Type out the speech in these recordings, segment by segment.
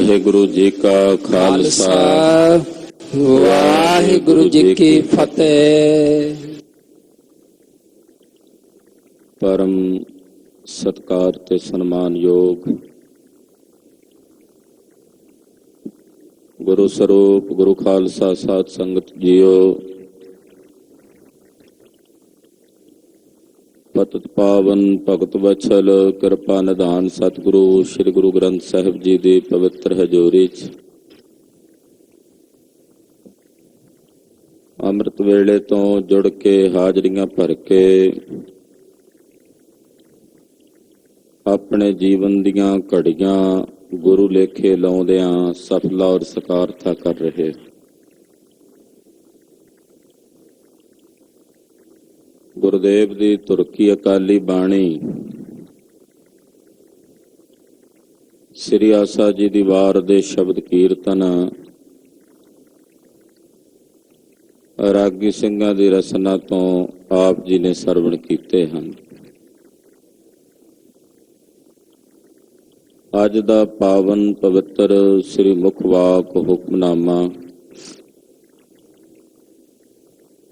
ਵਾਹਿਗੁਰੂ ਜੀ ਕਾ ਖਾਲਸਾ ਵਾਹਿਗੁਰੂ ਜੀ ਕੀ ਫਤਿਹ। ਪਰਮ ਸਤਿਕਾਰ ਤੇ ਸਨਮਾਨਯੋਗ ਗੁਰੂ ਸਰੂਪ ਗੁਰੂ ਖਾਲਸਾ ਸਾਧ ਸੰਗਤ ਜੀਓ, ਪਤਿਤ ਪਾਵਨ ਭਗਤ ਵਛਲ ਕਿਰਪਾ ਨਿਧਾਨ ਸਤਿਗੁਰੂ ਸ੍ਰੀ ਗੁਰੂ ਗ੍ਰੰਥ ਸਾਹਿਬ ਜੀ ਦੀ ਪਵਿੱਤਰ ਹਜ਼ੂਰੀ 'ਚ ਅੰਮ੍ਰਿਤ ਵੇਲੇ ਤੋਂ ਜੁੜ ਕੇ ਹਾਜ਼ਰੀਆਂ ਭਰ ਕੇ ਆਪਣੇ ਜੀਵਨ ਦੀਆਂ ਘੜੀਆਂ ਗੁਰੂ ਲੇਖੇ ਲਾਉਂਦਿਆਂ ਸਫਲਾ ਔਰ ਸਕਾਰਥਾ ਕਰ ਰਹੇ। ਗੁਰਦੇਵ ਦੀ ਤੁਰਕੀ ਅਕਾਲੀ ਬਾਣੀ ਸ੍ਰੀ ਆਸਾ ਜੀ ਦੀ ਵਾਰ ਦੇ ਸ਼ਬਦ ਕੀਰਤਨ ਰਾਗੀ ਸਿੰਘਾਂ ਦੀ ਰਸਨਾ ਤੋਂ ਆਪ ਜੀ ਨੇ ਸਰਵਣ ਕੀਤੇ ਹਨ। ਅੱਜ ਦਾ ਪਾਵਨ ਪਵਿੱਤਰ ਸ੍ਰੀ ਮੁਖ ਵਾਕ ਹੁਕਮਨਾਮਾ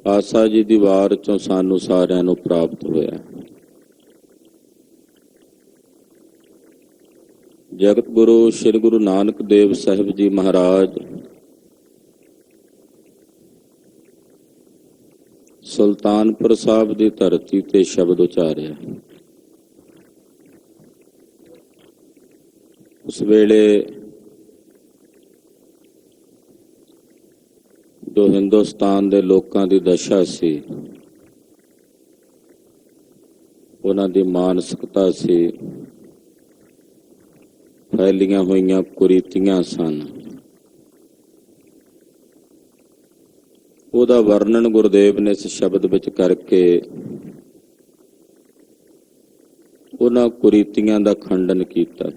ਆਸਾ ਜੀ ਦੀ ਵਾਰ ਚੋਂ ਸਾਨੂੰ ਸਾਰਿਆਂ ਨੂੰ ਪ੍ਰਾਪਤ ਹੋਇਆ। ਜਗਤ ਗੁਰੂ ਸ੍ਰੀ ਗੁਰੂ ਨਾਨਕ ਦੇਵ ਸਾਹਿਬ ਜੀ ਮਹਾਰਾਜ ਸੁਲਤਾਨਪੁਰ ਸਾਹਿਬ ਦੀ ਧਰਤੀ ਤੇ ਸ਼ਬਦ ਉਚਾਰਿਆ। ਉਸ ਵੇਲੇ ਜੋ ਹਿੰਦੁਸਤਾਨ ਦੇ ਲੋਕਾਂ ਦੀ ਦਸ਼ਾ ਸੀ, ਉਹਨਾਂ ਦੀ ਮਾਨਸਿਕਤਾ ਸੀ, ਫੈਲੀਆਂ ਹੋਈਆਂ ਕੁਰੀਤੀਆਂ ਸਨ। ਉਹਦਾ ਵਰਣਨ ਗੁਰਦੇਵ ਨੇ ਇਸ ਸ਼ਬਦ ਵਿੱਚ ਕਰਕੇ ਉਹਨਾਂ ਕੁਰੀਤੀਆਂ ਦਾ ਖੰਡਨ ਕੀਤਾ।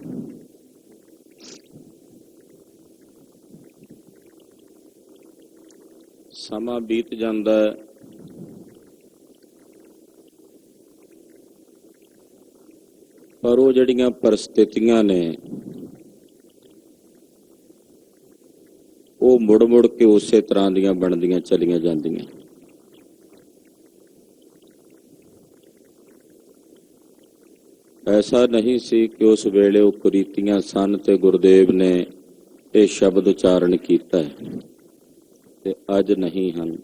ਸਮਾਂ ਬੀਤ ਜਾਂਦਾ ਹੈ, ਪਰ ਉਹ ਜਿਹੜੀਆਂ ਪਰਿਸਥਿਤੀਆਂ ਨੇ ਉਹ ਮੁੜ ਮੁੜ ਕੇ ਉਸੇ ਤਰ੍ਹਾਂ ਦੀਆਂ ਬਣਦੀਆਂ ਚਲੀਆਂ ਜਾਂਦੀਆਂ। ਐਸਾ ਨਹੀਂ ਸੀ ਕਿ ਉਸ ਵੇਲੇ ਉਹ ਕੁਰੀਤੀਆਂ ਸਨ ਤੇ ਗੁਰਦੇਵ ਨੇ ਇਹ ਸ਼ਬਦ ਉਚਾਰਨ ਕੀਤਾ ਤੇ ਅੱਜ ਨਹੀਂ ਹਨ,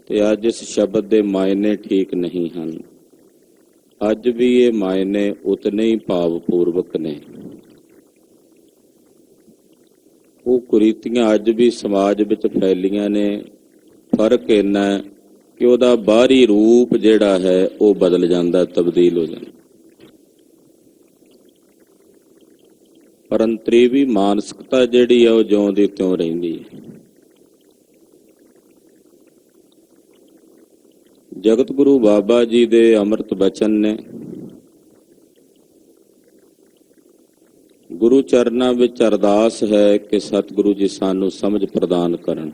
ਤੇ ਅੱਜ ਇਸ ਸ਼ਬਦ ਦੇ ਮਾਇਨੇ ਠੀਕ ਨਹੀਂ ਹਨ। ਅੱਜ ਵੀ ਇਹ ਮਾਇਨੇ ਉਤਨੇ ਹੀ ਭਾਵਪੂਰਵਕ ਨੇ। ਉਹ ਕੁਰੀਤੀਆਂ ਅੱਜ ਵੀ ਸਮਾਜ ਵਿੱਚ ਫੈਲੀਆਂ ਨੇ। ਫਰਕ ਇੰਨਾ ਕਿ ਉਹਦਾ ਬਾਹਰੀ ਰੂਪ ਜਿਹੜਾ ਹੈ ਉਹ ਬਦਲ ਜਾਂਦਾ, ਤਬਦੀਲ ਹੋ ਜਾਂਦਾ, ਪਰ ਅੰਤਰੀਵੀ ਮਾਨਸਿਕਤਾ ਜਿਹੜੀ ਆ ਉਹ ਜਿਉਂ ਦੀ ਤਿਉਂ ਰਹਿੰਦੀ ਹੈ। ਜਗਤ ਗੁਰੂ ਬਾਬਾ ਜੀ ਦੇ ਅੰਮ੍ਰਿਤ ਬਚਨ ਨੇ ਗੁਰੂ ਚਰਨਾਂ ਵਿੱਚ ਅਰਦਾਸ ਹੈ ਕਿ ਸਤਿਗੁਰੂ ਜੀ ਸਾਨੂੰ ਸਮਝ ਪ੍ਰਦਾਨ ਕਰਨ।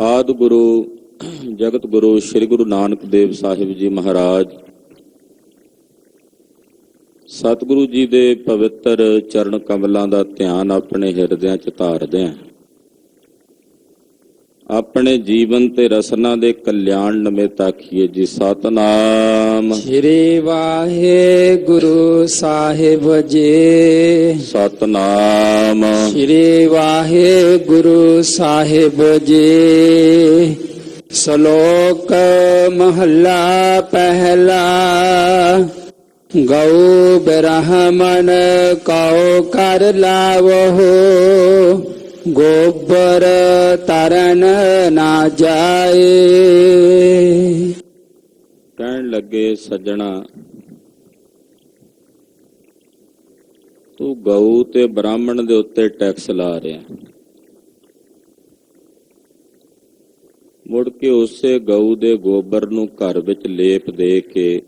ਆਦਿ ਗੁਰੂ ਜਗਤ ਗੁਰੂ ਸ੍ਰੀ ਗੁਰੂ ਨਾਨਕ ਦੇਵ ਸਾਹਿਬ ਜੀ ਮਹਾਰਾਜ ਸਤਿਗੁਰੂ ਜੀ ਦੇ ਪਵਿੱਤਰ ਚਰਨ ਕਮਲਾਂ ਦਾ ਧਿਆਨ ਆਪਣੇ ਹਿਰਦਿਆਂ 'ਚ ਧਾਰਦਿਆਂ ਆਪਣੇ ਜੀਵਨ ਤੇ ਰਸਨਾ ਦੇ ਕਲਿਆਣ ਨਮਿਤ ਆਖੀਏ ਜੀ ਸਤਿਨਾਮ ਸ੍ਰੀ ਵਾਹਿਗੁਰੂ ਸਾਹਿਬ ਜੀ। ਸਤਿਨਾਮ ਸ੍ਰੀ ਵਾਹਿਗੁਰੂ ਸਾਹਿਬ ਜੀ। ਸ਼ਲੋਕ ਮਹੱਲਾ ਪਹਿਲਾ। ਗਊ ਬ੍ਰਾਹਮਣ ਕਉ ਕਰ ਲਾਵਹੁ, ਗੋਬਰ ਤਰਨ ਨਾ ਜਾਏ। ਕਹਿਣ ਲੱਗੇ ਸੱਜਣਾ, ਤੂੰ ਗਊ ਤੇ ਬ੍ਰਾਹਮਣ ਦੇ ਉੱਤੇ ਟੈਕਸ ਲਾ ਰਿਹਾ, ਮੁੜ ਕੇ ਉਸੇ ਗਊ ਦੇ ਗੋਬਰ ਨੂੰ ਘਰ ਵਿੱਚ ਲੇਪ ਦੇ ਕੇ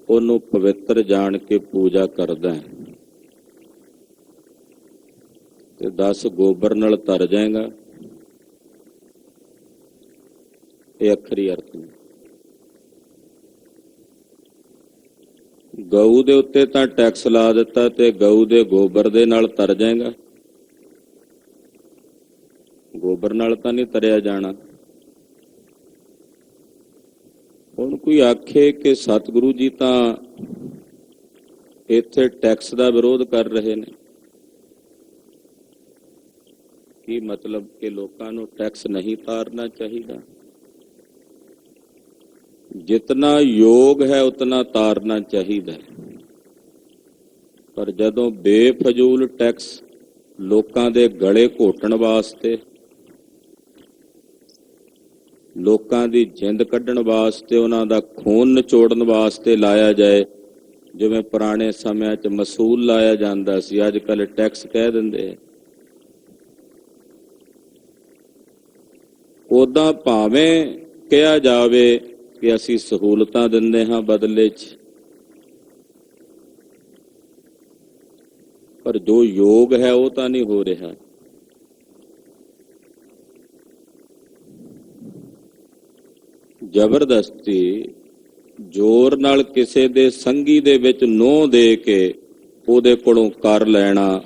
ਉਹਨੂੰ ਪਵਿੱਤਰ ਜਾਣ ਕੇ ਪੂਜਾ ਕਰਦਾ ਹੈ ਤੇ 10 ਗੋਬਰ ਨਾਲ ਤਰ ਜਾਏਗਾ। ਇਹ ਅੱਖਰੀ ਅਰਥ ਨੇ। ਗਊ ਦੇ ਉੱਤੇ ਤਾਂ ਟੈਕਸ ਲਾ ਦਿੱਤਾ ਤੇ ਗਊ ਦੇ ਗੋਬਰ ਦੇ ਨਾਲ ਤਰ ਜਾਏਗਾ। ਗੋਬਰ ਨਾਲ ਤਾਂ ਨਹੀਂ ਤਰਿਆ ਜਾਣਾ। ਹੁਣ ਕੋਈ ਆਖੇ ਕਿ ਸਤਿਗੁਰੂ ਜੀ ਤਾਂ ਇੱਥੇ ਟੈਕਸ ਦਾ ਵਿਰੋਧ ਕਰ ਰਹੇ ਨੇ, ਕੀ ਮਤਲਬ ਕਿ ਲੋਕਾਂ ਨੂੰ ਟੈਕਸ ਨਹੀਂ ਤਾਰਨਾ ਚਾਹੀਦਾ? ਜਿਤਨਾ ਯੋਗ ਹੈ ਉਤਨਾ ਤਾਰਨਾ ਚਾਹੀਦਾ ਹੈ। ਪਰ ਜਦੋਂ ਬੇਫਜ਼ੂਲ ਟੈਕਸ ਲੋਕਾਂ ਦੇ ਗਲੇ ਘੋਟਣ ਵਾਸਤੇ, ਲੋਕਾਂ ਦੀ ਜਿੰਦ ਕੱਢਣ ਵਾਸਤੇ, ਉਹਨਾਂ ਦਾ ਖੂਨ ਨਿਚੋੜਨ ਵਾਸਤੇ ਲਾਇਆ ਜਾਏ, ਜਿਵੇਂ ਪੁਰਾਣੇ ਸਮਿਆਂ 'ਚ ਮਸੂਲ ਲਾਇਆ ਜਾਂਦਾ ਸੀ, ਅੱਜ ਕੱਲ੍ਹ ਟੈਕਸ ਕਹਿ ਦਿੰਦੇ ਆ। ਉਦਾਂ ਭਾਵੇਂ ਕਿਹਾ ਜਾਵੇ ਕਿ ਅਸੀਂ ਸਹੂਲਤਾਂ ਦਿੰਦੇ ਹਾਂ ਬਦਲੇ 'ਚ, ਪਰ ਜੋ ਯੋਗ ਹੈ ਉਹ ਤਾਂ ਨਹੀਂ ਹੋ ਰਿਹਾ। ਜ਼ਬਰਦਸਤੀ ਜ਼ੋਰ ਨਾਲ ਕਿਸੇ ਦੇ ਸੰਗੀ ਦੇ ਵਿੱਚ ਨੋਹ ਦੇ ਕੇ ਉਹਦੇ ਕੋਲੋਂ ਕਰ ਲੈਣਾ,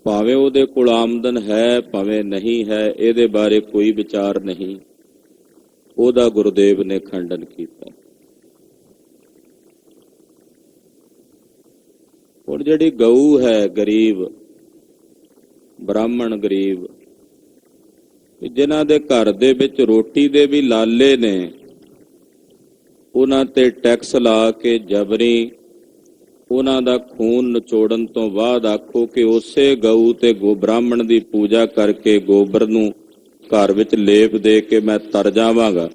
ਭਾਵੇਂ ਉਹਦੇ ਕੋਲ ਆਮਦਨ ਹੈ ਭਾਵੇਂ ਨਹੀਂ ਹੈ, ਇਹਦੇ ਬਾਰੇ ਕੋਈ ਵਿਚਾਰ ਨਹੀਂ, ਉਹਦਾ ਗੁਰਦੇਵ ਨੇ ਖੰਡਨ ਕੀਤਾ। ਹੁਣ ਜਿਹੜੀ ਗਊ ਹੈ ਗਰੀਬ, ਬ੍ਰਾਹਮਣ ਗਰੀਬ, ਜਿਨ੍ਹਾਂ ਦੇ ਘਰ ਦੇ ਵਿੱਚ ਰੋਟੀ ਦੇ ਵੀ ਲਾਲੇ ਨੇ, ਉਹਨਾਂ ਤੇ ਟੈਕਸ ਲਾ ਕੇ ਜਬਰੀ ਉਹਨਾਂ ਦਾ ਖੂਨ ਨਿਚੋੜਨ ਤੋਂ ਬਾਅਦ ਆਖੋ ਕਿ ਉਸੇ ਗਊ ਤੇ ਬ੍ਰਾਹਮਣ ਦੀ ਪੂਜਾ ਕਰਕੇ ਗੋਬਰ ਨੂੰ ਘਰ ਵਿੱਚ ਲੇਪ ਦੇ ਕੇ ਮੈਂ ਤਰ ਜਾਵਾਂਗਾ।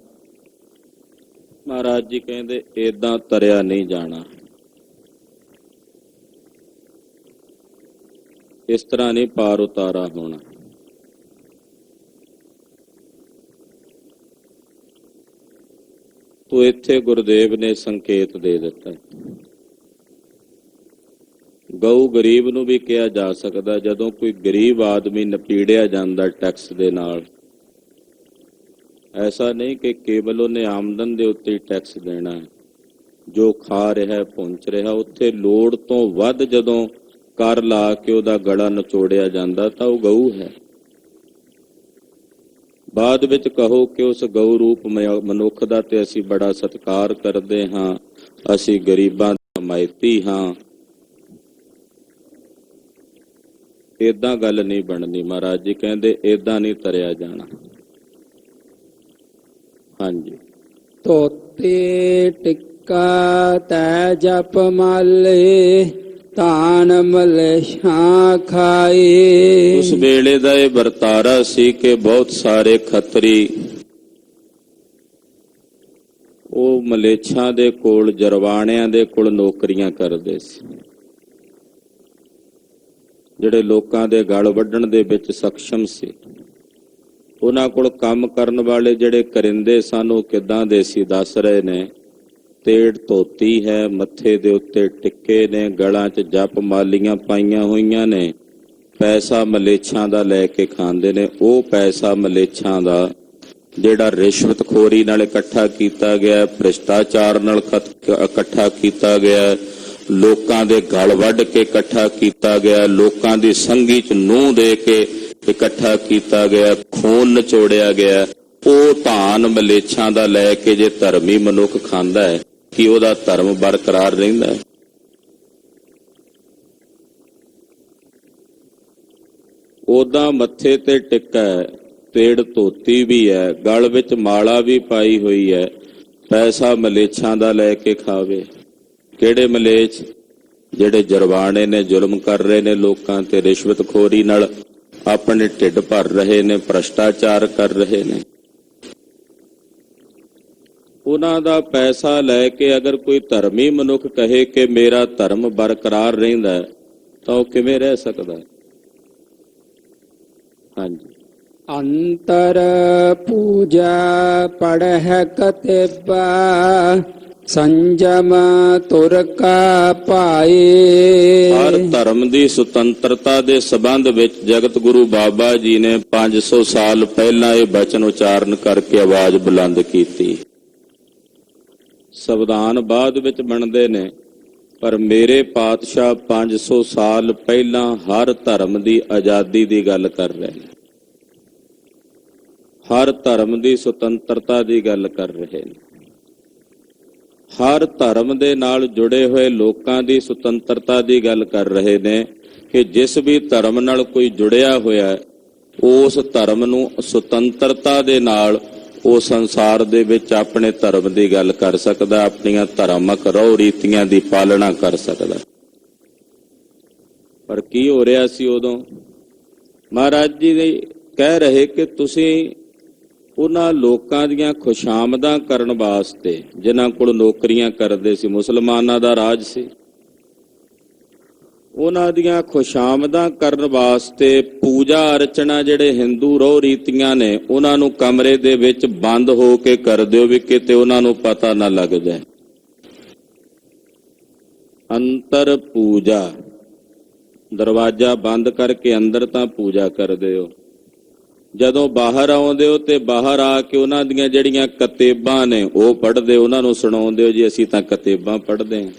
ਮਹਾਰਾਜ ਜੀ ਕਹਿੰਦੇ ਏਦਾਂ ਤਰਿਆ ਨਹੀਂ ਜਾਣਾ, ਇਸ ਤਰ੍ਹਾਂ ਨਹੀਂ ਪਾਰ ਉਤਾਰਾ ਹੋਣਾ। ਤੋ ਇੱਥੇ ਗੁਰਦੇਵ ਨੇ ਸੰਕੇਤ ਦੇ ਦਿੱਤਾ। ਗਊ ਗਰੀਬ ਨੂੰ ਵੀ ਕਿਹਾ ਜਾ ਸਕਦਾ। ਜਦੋਂ ਕੋਈ ਗਰੀਬ ਆਦਮੀ ਨਪੀੜਿਆ ਜਾਂਦਾ ਟੈਕਸ ਦੇ ਨਾਲ, ਐਸਾ ਨਹੀਂ ਕਿ ਕੇਵਲ ਉਹਨੇ ਆਮਦਨ ਦੇ ਉੱਤੇ ਹੀ ਟੈਕਸ ਦੇਣਾ ਹੈ। ਜੋ ਖਾ ਰਿਹਾ ਪਹੁੰਚ ਰਿਹਾ, ਉੱਥੇ ਲੋੜ ਤੋਂ ਵੱਧ ਜਦੋਂ ਕਰ ਲਾ ਕੇ ਉਹਦਾ ਗਲਾ ਨਿਚੋੜਿਆ ਜਾਂਦਾ ਤਾਂ ਉਹ ਗਊ ਹੈ। ਬਾਅਦ ਵਿੱਚ ਕਹੋ ਕਿ ਉਸ ਗਊ ਰੂਪ ਮਨੁੱਖ ਦਾ ਤੇ ਅਸੀਂ ਬੜਾ ਸਤਿਕਾਰ ਕਰਦੇ ਹਾਂ, ਅਸੀਂ ਗਰੀਬਾਂ ਦੇ ਹਮਾਇਤੀ ਹਾਂ, ਏਦਾਂ ਗੱਲ ਨਹੀਂ ਬਣਨੀ। ਮਹਾਰਾਜ ਜੀ ਕਹਿੰਦੇ ਏਦਾਂ ਨਹੀਂ ਤਰਿਆ ਜਾਣਾ। ਹਾਂਜੀ। ਧੋਤੇ ਟਿੱਕਾ ਤੈ ਜਪ ਮਾਲੇ, ਤਾਨ ਮਲੇਸ਼ਾਂ ਖਾਏ। ਉਸ ਵੇਲੇ ਦਾ ਇਹ ਵਰਤਾਰਾ ਸੀ ਕਿ ਬਹੁਤ ਸਾਰੇ ਖੱਤਰੀ ਉਹ ਮਲੇਛਾਂ ਦੇ ਕੋਲ, ਜਰਵਾਣਿਆਂ ਦੇ ਕੋਲ ਨੌਕਰੀਆਂ ਕਰਦੇ ਸੀ, ਜਿਹੜੇ ਲੋਕਾਂ ਦੇ ਗਲ ਵੱਢਣ ਦੇ ਵਿੱਚ ਸક્ષਮ ਸੀ। ਉਹਨਾਂ ਕੋਲ ਕੰਮ ਕਰਨ ਵਾਲੇ ਜਿਹੜੇ ਕਰਿੰਦੇ ਸਨ, ਉਹ ਕਿੱਦਾਂ ਦੇ ਸੀ ਦੱਸ ਰਹੇ ਨੇ। ਤੇੜ ਧੋਤੀ ਹੈ, ਮੱਥੇ ਦੇ ਉੱਤੇ ਟਿੱਕੇ ਨੇ, ਗਲਾਂ 'ਚ ਜਪ ਮਾਲੀਆਂ ਪਾਈਆਂ ਹੋਈਆਂ ਨੇ, ਪੈਸਾ ਮਲੇਛਾਂ ਦਾ ਲੈ ਕੇ ਖਾਂਦੇ ਨੇ। ਉਹ ਪੈਸਾ ਮਲੇਛਾਂ ਦਾ ਜਿਹੜਾ ਰਿਸ਼ਵਤਖੋਰੀ ਨਾਲ ਇਕੱਠਾ ਕੀਤਾ ਗਿਆ, ਭ੍ਰਿਸ਼ਟਾਚਾਰ ਨਾਲ ਇਕੱਠਾ ਕੀਤਾ ਗਿਆ, ਲੋਕਾਂ ਦੇ ਗਲ ਵੱਢ ਕੇ ਇਕੱਠਾ ਕੀਤਾ ਗਿਆ, ਲੋਕਾਂ ਦੀ ਸੰਗੀ 'ਚ ਨੂੰਹ ਦੇ ਕੇ ਇਕੱਠਾ ਕੀਤਾ ਗਿਆ, ਖੂਨ ਨਿਚੋੜਿਆ ਗਿਆ, ਉਹ ਧਾਨ ਮਲੇਛਾਂ ਦਾ ਲੈ ਕੇ ਜੇ ਧਰਮੀ ਮਨੁੱਖ ਖਾਂਦਾ ਹੈ, ਕੀ ਉਹਦਾ ਧਰਮ ਬਰਕਰਾਰ ਰਹਿੰਦਾ ਹੈ? ਉਹਦਾ ਮੱਥੇ ਤੇ ਟਿੱਕਾ ਹੈ, ਤੇੜ ਧੋਤੀ ਵੀ ਹੈ, ਗਲ ਵਿੱਚ ਮਾਲਾ ਵੀ ਪਾਈ ਹੋਈ ਹੈ, ਪੈਸਾ ਮਲੇਛਾਂ ਦਾ ਲੈ ਕੇ ਖਾਵੇ। ਕਿਹੜੇ ਮਲੇਛ? ਜਿਹੜੇ ਜਰਵਾਣੇ ਨੇ, ਜ਼ੁਲਮ ਕਰ ਰਹੇ ਨੇ ਲੋਕਾਂ ਤੇ, ਰਿਸ਼ਵਤਖੋਰੀ ਨਾਲ ਆਪਣੇ ਢਿੱਡ ਭਰ ਰਹੇ ਨੇ, ਭ੍ਰਿਸ਼ਟਾਚਾਰ ਕਰ ਰਹੇ ਨੇ। ਉਹਨਾਂ ਦਾ ਪੈਸਾ ਲੈ ਕੇ ਅਗਰ ਕੋਈ ਧਰਮੀ ਮਨੁੱਖ ਕਹੇ ਕਿ ਮੇਰਾ ਧਰਮ ਬਰਕਰਾਰ ਰਹਿੰਦਾ ਤਾਂ ਉਹ ਕਿਵੇਂ ਰਹਿ ਸਕਦਾ? ਹਾਂਜੀ। ਅੰਤਰ ਪੂਜਾ ਪੜਹਿ ਕਤੇਬਾ, ਸੰਜਮ ਤੁਰ ਕਾ ਪਾਏ। ਹਰ ਧਰਮ ਦੀ ਸੁਤੰਤਰਤਾ ਦੇ ਸੰਬੰਧ ਵਿੱਚ ਜਗਤ ਗੁਰੂ ਬਾਬਾ ਜੀ ਨੇ 500 ਸਾਲ ਪਹਿਲਾਂ ਇਹ ਬਚਨ ਉਚਾਰਨ ਕਰਕੇ ਆਵਾਜ਼ ਬੁਲੰਦ ਕੀਤੀ। ਸੰਵਿਧਾਨ ਬਾਅਦ ਵਿੱਚ ਬਣਦੇ ਨੇ, ਪਰ ਮੇਰੇ ਪਾਤਸ਼ਾਹ 500 ਸਾਲ ਪਹਿਲਾਂ ਹਰ ਧਰਮ ਦੀ ਆਜ਼ਾਦੀ ਦੀ ਗੱਲ ਕਰ ਰਹੇ ਨੇ, ਹਰ ਧਰਮ ਦੀ ਸੁਤੰਤਰਤਾ ਦੀ ਗੱਲ ਕਰ ਰਹੇ ਨੇ, ਹਰ ਧਰਮ ਦੇ ਨਾਲ ਜੁੜੇ ਹੋਏ ਲੋਕਾਂ ਦੀ ਸੁਤੰਤਰਤਾ ਦੀ ਗੱਲ ਕਰ ਰਹੇ ਨੇ ਕਿ ਜਿਸ ਵੀ ਧਰਮ ਨਾਲ ਕੋਈ ਜੁੜਿਆ ਹੋਇਆ ਹੈ, ਉਸ ਧਰਮ ਨੂੰ ਸੁਤੰਤਰਤਾ ਦੇ ਨਾਲ ਉਹ ਸੰਸਾਰ ਦੇ ਵਿੱਚ ਆਪਣੇ ਧਰਮ ਦੀ ਗੱਲ ਕਰ ਸਕਦਾ, ਆਪਣੀਆਂ ਧਾਰਮਿਕ ਰਹੁ ਰੀਤੀਆਂ ਦੀ ਪਾਲਣਾ ਕਰ ਸਕਦਾ। ਪਰ ਕੀ ਹੋ ਰਿਹਾ ਸੀ ਉਦੋਂ? ਮਹਾਰਾਜ ਜੀ ਨੇ ਕਹਿ ਰਹੇ ਕਿ ਤੁਸੀਂ ਉਹਨਾਂ ਲੋਕਾਂ ਦੀਆਂ ਖੁਸ਼ਾਮਦਾਂ ਕਰਨ ਵਾਸਤੇ, ਜਿਨ੍ਹਾਂ ਕੋਲ ਨੌਕਰੀਆਂ ਕਰਦੇ ਸੀ, ਮੁਸਲਮਾਨਾਂ ਦਾ ਰਾਜ ਸੀ, ਉਹਨਾਂ ਦੀਆਂ ਖੁਸ਼ਾਮਦਾਂ ਕਰਨ ਵਾਸਤੇ ਪੂਜਾ ਅਰਚਨਾ ਜਿਹੜੇ ਹਿੰਦੂ ਰਹੁ ਰੀਤੀਆਂ ਨੇ, ਉਹਨਾਂ ਨੂੰ ਕਮਰੇ ਦੇ ਵਿੱਚ ਬੰਦ ਹੋ ਕੇ ਕਰ ਦਿਓ ਵੀ ਕਿਤੇ ਉਹਨਾਂ ਨੂੰ ਪਤਾ ਨਾ ਲੱਗ ਜਾਏ। ਅੰਤਰ ਪੂਜਾ, ਦਰਵਾਜ਼ਾ ਬੰਦ ਕਰਕੇ ਅੰਦਰ ਤਾਂ ਪੂਜਾ ਕਰਦੇ ਹੋ, ਜਦੋਂ ਬਾਹਰ ਆਉਂਦੇ ਹੋ ਤੇ ਬਾਹਰ ਆ ਕੇ ਉਹਨਾਂ ਦੀਆਂ ਜਿਹੜੀਆਂ ਕਿਤਾਬਾਂ ਨੇ ਉਹ ਪੜ੍ਹਦੇ, ਉਹਨਾਂ ਨੂੰ ਸੁਣਾਉਂਦੇ ਹੋ ਜੀ ਅਸੀਂ ਤਾਂ ਕਿਤਾਬਾਂ ਪੜ੍ਹਦੇ ਹਾਂ,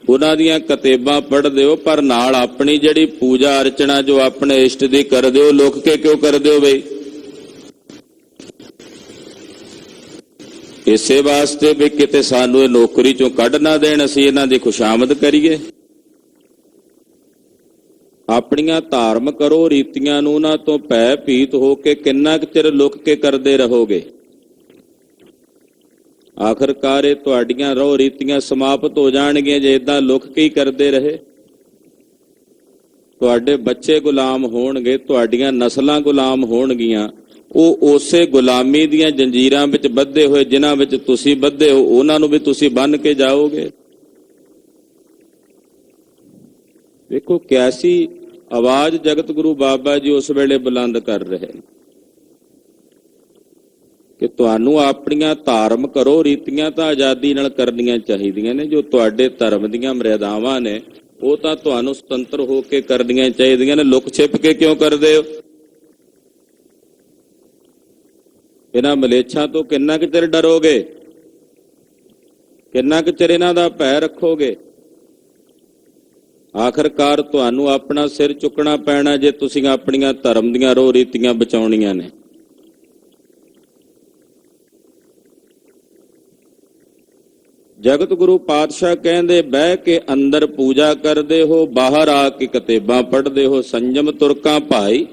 ਉਹਨਾਂ ਦੀਆਂ ਕਿਤਾਬਾਂ ਪੜ੍ਹਦੇ ਹੋ, ਪਰ ਨਾਲ ਆਪਣੀ ਜਿਹੜੀ ਪੂਜਾ ਅਰਚਨਾ ਜੋ ਆਪਣੇ ਇਸ਼ਟ ਦੀ ਕਰਦੇ ਹੋ, ਲੁਕ ਕੇ ਕਿਉਂ ਕਰਦੇ ਹੋ ਬਈ? ਇਸੇ ਵਾਸਤੇ ਵੀ ਕਿਤੇ ਸਾਨੂੰ ਇਹ ਨੌਕਰੀ ਚੋਂ ਕੱਢ ਨਾ ਦੇਣ, ਅਸੀਂ ਇਹਨਾਂ ਦੀ ਖੁਸ਼ਾਮਦ ਕਰੀਏ। ਆਪਣੀਆਂ ਧਾਰਮਿਕ ਕਰੋ ਰੀਤੀਆਂ ਨੂੰ ਉਹਨਾਂ ਤੋਂ ਭੈ ਭੀਤ ਹੋ ਕੇ ਕਿੰਨਾ ਕੁ ਚਿਰ ਲੁਕ ਕੇ ਕਰਦੇ ਰਹੋਗੇ? ਆਖਰਕਾਰ ਇਹ ਤੁਹਾਡੀਆਂ ਰਹੁ ਰੀਤੀਆਂ ਸਮਾਪਤ ਹੋ ਜਾਣਗੀਆਂ ਜੇ ਇਦਾਂ ਲੁਕ ਕੇ ਹੀ ਕਰਦੇ ਰਹੇ। ਤੁਹਾਡੇ ਬੱਚੇ ਗੁਲਾਮ ਹੋਣਗੇ, ਤੁਹਾਡੀਆਂ ਨਸਲਾਂ ਗੁਲਾਮ ਹੋਣਗੀਆਂ, ਉਹ ਉਸੇ ਗੁਲਾਮੀ ਦੀਆਂ ਜੰਜੀਰਾਂ ਵਿੱਚ ਬੱਧੇ ਹੋਏ ਜਿਨ੍ਹਾਂ ਵਿੱਚ ਤੁਸੀਂ ਬੱਧੇ ਹੋ, ਉਹਨਾਂ ਨੂੰ ਵੀ ਤੁਸੀਂ ਬੰਨ੍ਹ ਕੇ ਜਾਓਗੇ। ਵੇਖੋ ਕਿਆਸੀ ਆਵਾਜ਼ ਜਗਤ ਗੁਰੂ ਬਾਬਾ ਜੀ ਉਸ ਵੇਲੇ ਬੁਲੰਦ ਕਰ ਰਹੇ ਕਿ ਤੁਹਾਨੂੰ ਆਪਣੀਆਂ ਧਾਰਮਿਕ ਕਰੋ ਰੀਤੀਆਂ ਤਾਂ ਆਜ਼ਾਦੀ ਨਾਲ ਕਰਨੀਆਂ ਚਾਹੀਦੀਆਂ ਨੇ, ਜੋ ਤੁਹਾਡੇ ਧਰਮ ਦੀਆਂ ਮਰਿਆਦਾਵਾਂ ਨੇ ਉਹ ਤਾਂ ਤੁਹਾਨੂੰ ਸੁਤੰਤਰ ਹੋ ਕੇ ਕਰਨੀਆਂ ਚਾਹੀਦੀਆਂ ਨੇ। ਲੁਕ ਛਿਪ ਕੇ ਕਿਉਂ ਕਰਦੇ ਹੋ? ਇਹਨਾਂ ਮਲੇਛਾਂ ਤੋਂ ਕਿੰਨਾ ਕੁ ਚਿਰ ਡਰੋਗੇ? ਕਿੰਨਾ ਕੁ ਚਿਰ ਇਹਨਾਂ ਦਾ ਭੈ ਰੱਖੋਗੇ? ਆਖਰਕਾਰ ਤੁਹਾਨੂੰ ਆਪਣਾ ਸਿਰ ਚੁੱਕਣਾ ਪੈਣਾ ਜੇ ਤੁਸੀਂ ਆਪਣੀਆਂ ਧਰਮ ਦੀਆਂ ਰਹੁ ਰੀਤੀਆਂ ਬਚਾਉਣੀਆਂ ਨੇ। ਜਗਤ ਗੁਰੂ ਪਾਤਸ਼ਾਹ ਕਹਿੰਦੇ ਬਹਿ ਕੇ ਅੰਦਰ ਪੂਜਾ ਕਰਦੇ ਹੋ, ਬਾਹਰ ਆ ਕੇ ਕਿਤਾਬਾਂ ਪੜ੍ਹਦੇ ਹੋ। ਸੰਜਮ ਤੁਰਕਾਂ ਭਾਈ,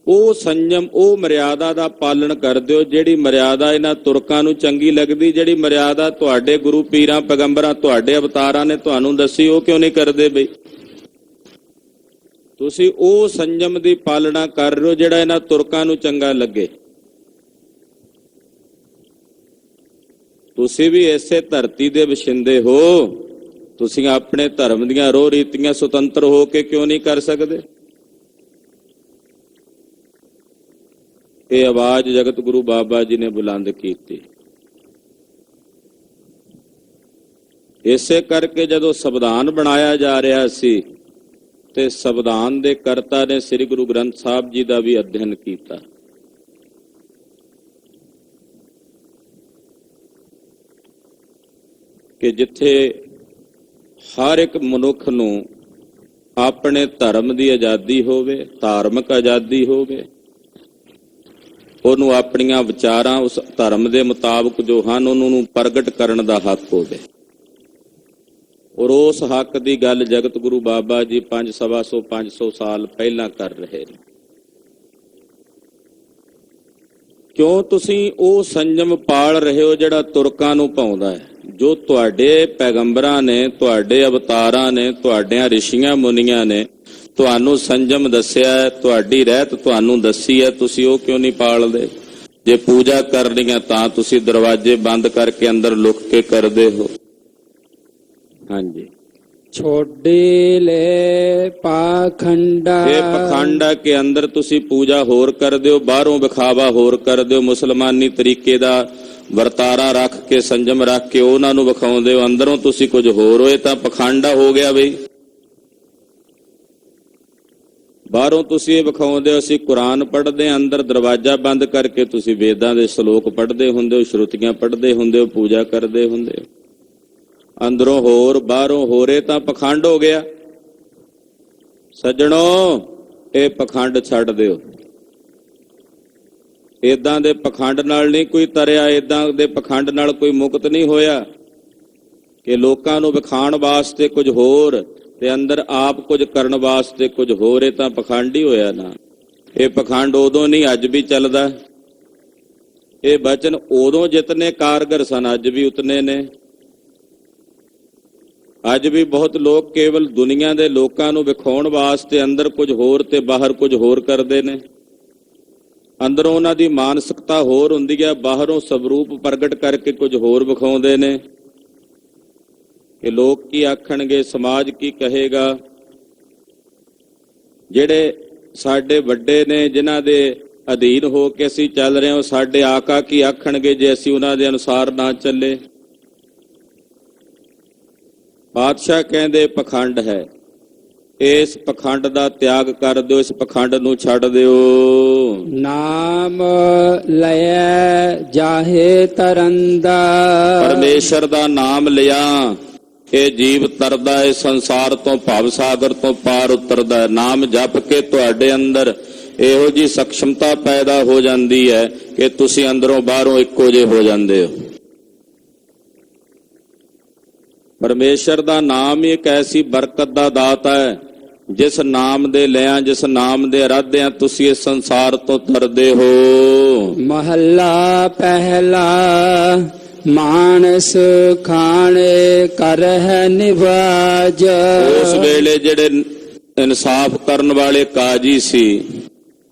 ਉਹ ਸੰਜਮ, ਉਹ ਮਰਿਆਦਾ ਦਾ ਪਾਲਣ ਕਰਦੇ ਹੋ ਜਿਹੜੀ ਮਰਿਆਦਾ ਇਹਨਾਂ ਤੁਰਕਾਂ ਨੂੰ ਚੰਗੀ ਲੱਗਦੀ, ਜਿਹੜੀ ਮਰਿਆਦਾ ਤੁਹਾਡੇ ਗੁਰੂ ਪੀਰਾਂ ਪੈਗੰਬਰਾਂ ਤੁਹਾਡੇ ਅਵਤਾਰਾਂ ਨੇ ਤੁਹਾਨੂੰ ਦੱਸੀ, ਉਹ ਕਿਉਂ ਨਹੀਂ ਕਰਦੇ ਬਈ? ਤੁਸੀਂ ਉਹ ਸੰਜਮ ਦੀ ਪਾਲਣਾ ਕਰ ਰਹੇ ਹੋ ਜਿਹੜਾ ਇਹਨਾਂ ਤੁਰਕਾਂ ਨੂੰ ਚੰਗਾ ਲੱਗੇ। ਤੁਸੀਂ ਵੀ ਇਸੇ ਧਰਤੀ ਦੇ ਵਸਿੰਦੇ ਹੋ, ਤੁਸੀਂ ਆਪਣੇ ਧਰਮ ਦੀਆਂ ਰਹੁ ਰੀਤੀਆਂ ਸੁਤੰਤਰ ਹੋ ਕੇ ਕਿਉਂ ਨਹੀਂ ਕਰ ਸਕਦੇ? ਇਹ ਆਵਾਜ਼ ਜਗਤ ਗੁਰੂ ਬਾਬਾ ਜੀ ਨੇ ਬੁਲੰਦ ਕੀਤੀ। ਇਸੇ ਕਰਕੇ ਜਦੋਂ ਸੰਵਿਧਾਨ ਬਣਾਇਆ ਜਾ ਰਿਹਾ ਸੀ ਤੇ ਸੰਵਿਧਾਨ ਦੇ ਕਰਤਾ ਨੇ ਸ੍ਰੀ ਗੁਰੂ ਗ੍ਰੰਥ ਸਾਹਿਬ ਜੀ ਦਾ ਵੀ ਅਧਿਐਨ ਕੀਤਾ। ਕਿ ਜਿੱਥੇ ਹਰ ਇੱਕ ਮਨੁੱਖ ਨੂੰ ਆਪਣੇ ਧਰਮ ਦੀ ਆਜ਼ਾਦੀ ਹੋਵੇ, ਧਾਰਮਿਕ ਆਜ਼ਾਦੀ ਹੋਵੇ, ਉਹਨੂੰ ਆਪਣੀਆਂ ਵਿਚਾਰਾਂ ਉਸ ਧਰਮ ਦੇ ਮੁਤਾਬਕ ਜੋ ਹਨ ਉਹਨਾਂ ਨੂੰ ਪ੍ਰਗਟ ਕਰਨ ਦਾ ਹੱਕ ਹੋਵੇ। ਔਰ ਉਸ ਹੱਕ ਦੀ ਗੱਲ ਜਗਤ ਗੁਰੂ ਬਾਬਾ ਜੀ 500 ਸਾਲ ਪਹਿਲਾਂ ਕਰ ਰਹੇ ਨੇ। ਕਿਉਂ ਤੁਸੀਂ ਉਹ ਸੰਜਮ ਪਾਲ ਰਹੇ ਹੋ ਜਿਹੜਾ ਤੁਰਕਾਂ ਨੂੰ ਪਾਉਂਦਾ ਹੈ? ਜੋ ਤੁਹਾਡੇ ਪੈਗੰਬਰਾਂ ਨੇ, ਤੁਹਾਡੇ ਅਵਤਾਰਾਂ ਨੇ, ਤੁਹਾਡਿਆਂ ਰਿਸ਼ੀਆਂ ਮੁਨੀਆਂ ਨੇ ਤੁਹਾਨੂੰ ਸੰਜਮ ਦੱਸਿਆ ਹੈ, ਤੁਹਾਡੀ ਰਹਿਤ ਤੁਹਾਨੂੰ ਦੱਸੀ ਹੈ, ਤੁਸੀਂ ਉਹ ਕਿਉਂ ਨਹੀਂ ਪਾਲਦੇ? ਜੇ ਪੂਜਾ ਕਰਨੀ ਹੈ ਤਾਂ ਤੁਸੀਂ ਦਰਵਾਜ਼ੇ ਬੰਦ ਕਰਕੇ ਅੰਦਰ ਲੁਕ ਕੇ ਕਰਦੇ ਹੋ। ਹਾਂਜੀ, ਛੋਡੇ ਲੈ ਪਾਖੰਡਾ, ਇਹ ਪਖੰਡਾ ਕੇ ਅੰਦਰ ਤੁਸੀਂ ਪੂਜਾ ਹੋਰ ਕਰਦੇ ਹੋ, ਬਾਹਰੋਂ ਵਿਖਾਵਾ ਹੋਰ ਕਰਦੇ ਹੋ, ਮੁਸਲਮਾਨੀ ਤਰੀਕੇ ਦਾ ਵਰਤਾਰਾ ਰੱਖ ਕੇ, ਸੰਜਮ ਰੱਖ ਕੇ ਉਹਨਾਂ ਨੂੰ ਵਿਖਾਉਂਦੇ ਹੋ, ਅੰਦਰੋਂ ਤੁਸੀਂ ਕੁਝ ਹੋਰ ਹੋਏ ਤਾਂ ਪਖੰਡਾ ਹੋ ਗਿਆ ਬਈ। ਬਾਹਰੋਂ ਤੁਸੀਂ ਇਹ ਵਿਖਾਉਂਦੇ ਹੋ ਅਸੀਂ ਕੁਰਾਨ ਪੜ੍ਹਦੇ ਹਾਂ, ਅੰਦਰ ਦਰਵਾਜ਼ਾ ਬੰਦ ਕਰਕੇ ਤੁਸੀਂ ਵੇਦਾਂ ਦੇ ਸ਼ਲੋਕ ਪੜ੍ਹਦੇ ਹੁੰਦੇ ਹੋ, ਸ਼ਰੂਤੀਆਂ ਪੜ੍ਹਦੇ ਹੁੰਦੇ ਹੋ, ਪੂਜਾ ਕਰਦੇ ਹੁੰਦੇ ਹੋ। ਅੰਦਰੋਂ ਹੋਰ ਬਾਹਰੋਂ ਹੋਰੇ ਤਾਂ ਪਖੰਡ ਹੋ ਗਿਆ। ਸੱਜਣੋ, ਇਹ ਪਖੰਡ ਛੱਡ ਦਿਓ। ਏਦਾਂ ਦੇ ਪਖੰਡ ਨਾਲ ਨਹੀਂ ਕੋਈ ਤਰਿਆ, ਏਦਾਂ ਦੇ ਪਖੰਡ ਨਾਲ ਕੋਈ ਮੁਕਤ ਨਹੀਂ ਹੋਇਆ ਕਿ ਲੋਕਾਂ ਨੂੰ ਵਿਖਾਉਣ ਵਾਸਤੇ ਕੁਝ ਹੋਰ ਤੇ ਅੰਦਰ ਆਪ ਕੁਝ ਕਰਨ ਵਾਸਤੇ ਕੁਝ ਹੋਰ। ਇਹ ਤਾਂ ਪਖੰਡ ਹੀ ਹੋਇਆ ਨਾ। ਇਹ ਪਖੰਡ ਉਦੋਂ ਨਹੀਂ, ਅੱਜ ਵੀ ਚੱਲਦਾ। ਇਹ ਬਚਨ ਉਦੋਂ ਜਿਤਨੇ ਕਾਰਗਰ ਸਨ, ਅੱਜ ਵੀ ਉਤਨੇ ਨੇ। ਅੱਜ ਵੀ ਬਹੁਤ ਲੋਕ ਕੇਵਲ ਦੁਨੀਆ ਦੇ ਲੋਕਾਂ ਨੂੰ ਵਿਖਾਉਣ ਵਾਸਤੇ ਅੰਦਰ ਕੁਝ ਹੋਰ ਤੇ ਬਾਹਰ ਕੁਝ ਹੋਰ ਕਰਦੇ ਨੇ। ਅੰਦਰੋਂ ਉਹਨਾਂ ਦੀ ਮਾਨਸਿਕਤਾ ਹੋਰ ਹੁੰਦੀ ਹੈ, ਬਾਹਰੋਂ ਸਵਰੂਪ ਪ੍ਰਗਟ ਕਰਕੇ ਕੁਝ ਹੋਰ ਵਿਖਾਉਂਦੇ ਨੇ ਕਿ ਲੋਕ ਕੀ ਆਖਣਗੇ, ਸਮਾਜ ਕੀ ਕਹੇਗਾ। ਜਿਹੜੇ ਸਾਡੇ ਵੱਡੇ ਨੇ, ਜਿਨ੍ਹਾਂ ਦੇ ਅਧੀਨ ਹੋ ਕੇ ਅਸੀਂ ਚੱਲ ਰਹੇ ਹਾਂ, ਉਹ ਸਾਡੇ ਆਕਾ ਕੀ ਆਖਣਗੇ ਜੇ ਅਸੀਂ ਉਹਨਾਂ ਦੇ ਅਨੁਸਾਰ ਨਾ ਚੱਲੇ। ਪਾਤਸ਼ਾਹ ਕਹਿੰਦੇ ਪਖੰਡ ਹੈ, ਇਸ ਪਖੰਡ ਦਾ ਤਿਆਗ ਕਰ ਦਿਓ, ਇਸ ਪਖੰਡ ਨੂੰ ਛੱਡ ਦਿਓ। ਨਾਮ ਲਇਐ ਜਾਹੇ ਤਰੰਦਾ। ਪਰਮੇਸ਼ਰ ਦਾ ਨਾਮ ਲਿਆ, ਇਹ ਜੀਵ ਤਰਦਾ ਹੈ ਸੰਸਾਰ ਤੋਂ, ਭਵ ਸਾਗਰ ਤੋਂ ਪਾਰ ਉਤਰਦਾ ਹੈ। ਨਾਮ ਜਪ ਕੇ ਤੁਹਾਡੇ ਅੰਦਰ ਇਹੋ ਜੀ ਸਖਸ਼ਮਤਾ ਪੈਦਾ ਹੋ ਜਾਂਦੀ ਹੈ ਕਿ ਤੁਸੀਂ ਅੰਦਰੋਂ ਬਾਹਰੋਂ ਇੱਕੋ ਜਿਹੇ ਹੋ ਜਾਂਦੇ ਹੋ। ਪਰਮੇਸ਼ਰ ਦਾ ਨਾਮ ਹੀ ਇੱਕ ਐਸੀ ਬਰਕਤ ਦਾ ਦਾਤਾ ਹੈ, ਜਿਸ ਨਾਮ ਦੇ ਲਿਆਂ, ਜਿਸ ਨਾਮ ਦੇ ਅਰਾਧਿਆਂ ਤੁਸੀਂ ਇਸ ਸੰਸਾਰ ਤੋਂ ਤਰਦੇ ਹੋ। ਮਹੱਲਾ ਪਹਿਲਾ। ਮਾਨਸ ਖਾਣੇ ਕਰਹਿ ਨਿਵਾਜ। ਉਸ ਵੇਲੇ ਜਿਹੜੇ ਇਨਸਾਫ ਕਰਨ ਵਾਲੇ ਕਾਜੀ ਸੀ,